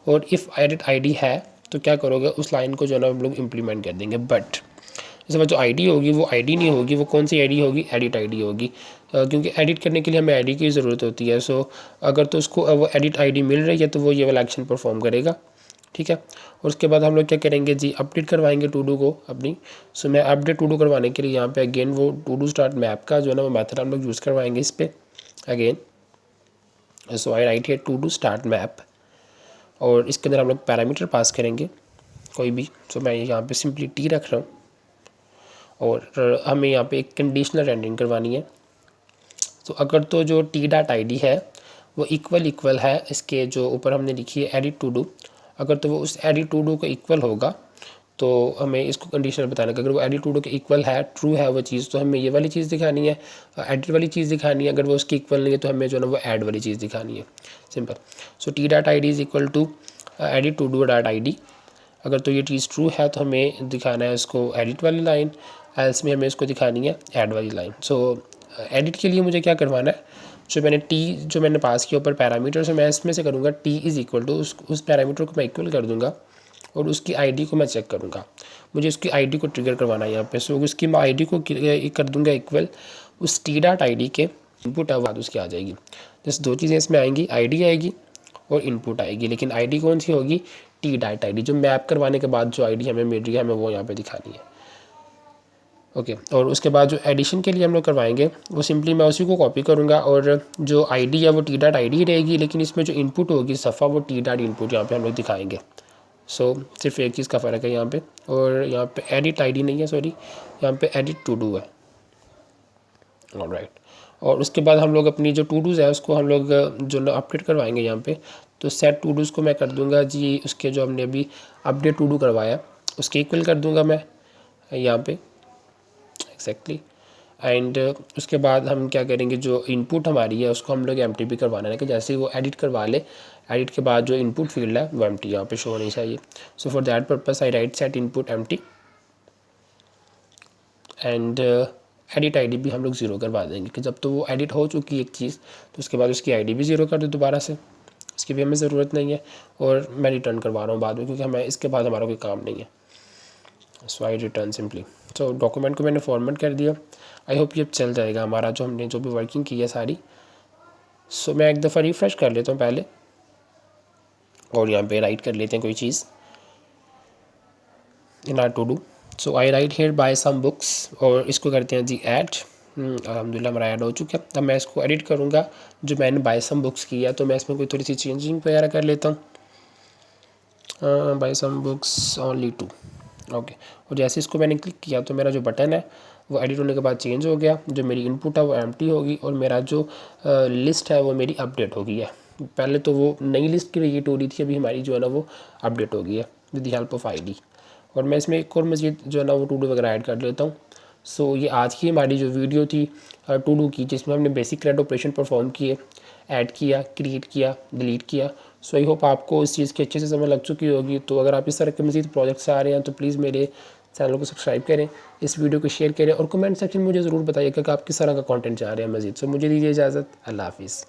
और इफ़ एडिट आईडी है तो क्या करोगे, उस लाइन को जो है ना हम लोग इम्प्लीमेंट कर देंगे। बट इस बार जो आईडी होगी वो आईडी नहीं होगी, वो कौन सी आईडी होगी, एडिट आईडी होगी, क्योंकि एडिट करने के लिए हमें आईडी की ज़रूरत होती है। सो अगर तो उसको वो एडिट आईडी मिल रही है तो वो ये वाला एक्शन परफॉर्म करेगा। ठीक है। और उसके बाद हम लोग क्या करेंगे जी, अपडेट करवाएंगे टू डू को अपनी। सो मैं अपडेट टू डू करवाने के लिए यहाँ पे अगेन वो टू डू स्टार्ट मैप का जो है ना वो मेथड हम लोग यूज़ करवाएंगे इस पर again. So I write here todo start map, और इसके अंदर हम लोग पैरामीटर पास करेंगे कोई भी। सो मैं यहाँ पे सिंपली टी रख रहा हूँ, और हमें यहाँ पे एक कंडीशनल रेंडरिंग करवानी है। तो अगर तो जो टी डाट आई डी है वो इक्वल है इसके जो ऊपर हमने लिखी है एडिट टू डू, अगर तो वो उस एडिट टू डू को इक्वल होगा तो हमें इसको कंडीशनल बताना कि अगर वो एडिट टू डू के इक्वल है, ट्रू है वो चीज़, तो हमें ये वाली चीज़ दिखानी है, एडिट वाली चीज़ दिखानी है। अगर वो उसकी इक्वल नहीं है तो हमें जो है ना वो ऐड वाली चीज़ दिखानी है। Simple. So t dot I D is equal to edit to do dot I D. अगर तो ये चीज़ ट्रू है तो हमें दिखाना है इसको एडिट वाली लाइन, एल्स में हमें इसको दिखानी है ऐड वाली लाइन। सो एडिट के लिए मुझे क्या करवाना है, जो मैंने पास किया ऊपर पैरामीटर, से मैं इसमें से करूँगा टी इज़ इक्वल टू उस पैरामीटर को मैं इक्वल कर दूँगा, और उसकी आईडी को मैं चेक करूँगा। मुझे उसकी आईडी को ट्रिगर करवाना है यहाँ पे। सो उसकी मैं आईडी को कर दूँगा इक्वल, उस टी डॉट आई डी के इनपुट बाद उसकी आ जाएगी। जैसे दो चीज़ें इसमें आएंगी, आईडी आएगी और इनपुट आएगी, लेकिन आईडी कौन सी होगी, टी डॉट आईडी, जो मैप करवाने के बाद जो आईडी हमें मिल रही है हमें वो यहाँ पे दिखानी है। ओके और उसके बाद जो एडिशन के लिए हम लोग करवाएंगे वो सिंपली मैं उसी को कॉपी करूँगा और जो आईडी है वो टी डॉट आईडी रहेगी, लेकिन इसमें जो इनपुट होगी सफ़ा वो टी डॉट इनपुट यहाँ पे हम लोग दिखाएंगे। सो सिर्फ एक चीज़ का फ़र्क है यहाँ पे, और यहाँ पे एडिट आईडी नहीं है, सॉरी यहाँ पे एडिट टू डू है। ऑलराइट, और उसके बाद हम लोग अपनी जो टू डूज़ है उसको हम लोग जो ना अपडेट करवाएंगे यहाँ पे, तो सेट टू डूज़ को मैं कर दूँगा जी उसके जो हमने अभी अपडेट टू डू करवाया उसके इक्वल कर दूँगा मैं यहाँ पे एक्जैक्टली। एंड उसके बाद हम क्या करेंगे, जो इनपुट हमारी है उसको हम लोग एम्प्टी भी करवाना है कि जैसे ही वो एडिट करवा ले, एडिट के बाद जो इनपुट फील्ड है वो एम्प्टी यहाँ पे शो होनी चाहिए। सो for that purpose I right set input empty and edit ID भी हम लोग ज़ीरो करवा देंगे कि जब तो वो एडिट हो चुकी है एक चीज़ तो उसके बाद उसकी आईडी भी ज़ीरो कर दे दोबारा से, इसकी भी हमें ज़रूरत नहीं है। और मैं रिटर्न करवा रहा हूँ बाद में क्योंकि हमें इसके बाद हमारा कोई काम नहीं है। सो आई रिटर्न सिंपली। सो डॉक्यूमेंट को मैंने फॉर्मेट कर दिया। आई होप ये चल जाएगा हमारा जो हमने जो भी वर्किंग की है सारी। सो मैं एक दफ़ा रिफ़्रेश कर लेता हूँ पहले और यहाँ पे राइट कर लेते हैं कोई चीज़ in our to do. So I write here buy some books और इसको करते हैं जी ऐड। अल्हम्दुलिल्लाह हमारा ऐड हो चुका है। अब मैं इसको एडिट करूँगा जो मैंने बाय सम बुक्स किया, तो मैं इसमें कोई थोड़ी सी चेंजिंग वगैरह कर लेता हूँ। Buy some books only two. Okay, और जैसे इसको मैंने क्लिक किया तो मेरा जो बटन है वो एडिट होने के बाद चेंज हो गया, जो मेरी इनपुट है वो एम्प्टी होगी और मेरा जो लिस्ट है वो मेरी अपडेट हो गई है। पहले तो वो नई लिस्ट क्रिएट हो रही थी, अभी हमारी जो है ना वो अपडेट हो गई है with the help of ID. और मैं इसमें एक और मज़ीद जो है ना वो टू डू वगैरह ऐड कर लेता हूँ। सो ये आज की हमारी जो वीडियो थी टू डू की, जिसमें हमने बेसिक क्रेड ऑपरेशन परफॉर्म किए, ऐड किया, क्रिएट किया, डिलीट किया। सो आई होप आपको इस चीज़ की अच्छे से समझ लग चुकी होगी। तो अगर आप इस तरह के मज़ीद प्रोजेक्ट्स आ रहे हैं तो प्लीज़ मेरे चैनल को सब्सक्राइब करें, इस वीडियो को शेयर करें और कमेंट सेक्शन में मुझे ज़रूर बताइएगा कि आप किस तरह का कंटेंट चाह रहे हैं मज़ीद। सो मुझे दीजिए इजाज़त, अल्लाह हाफिज़।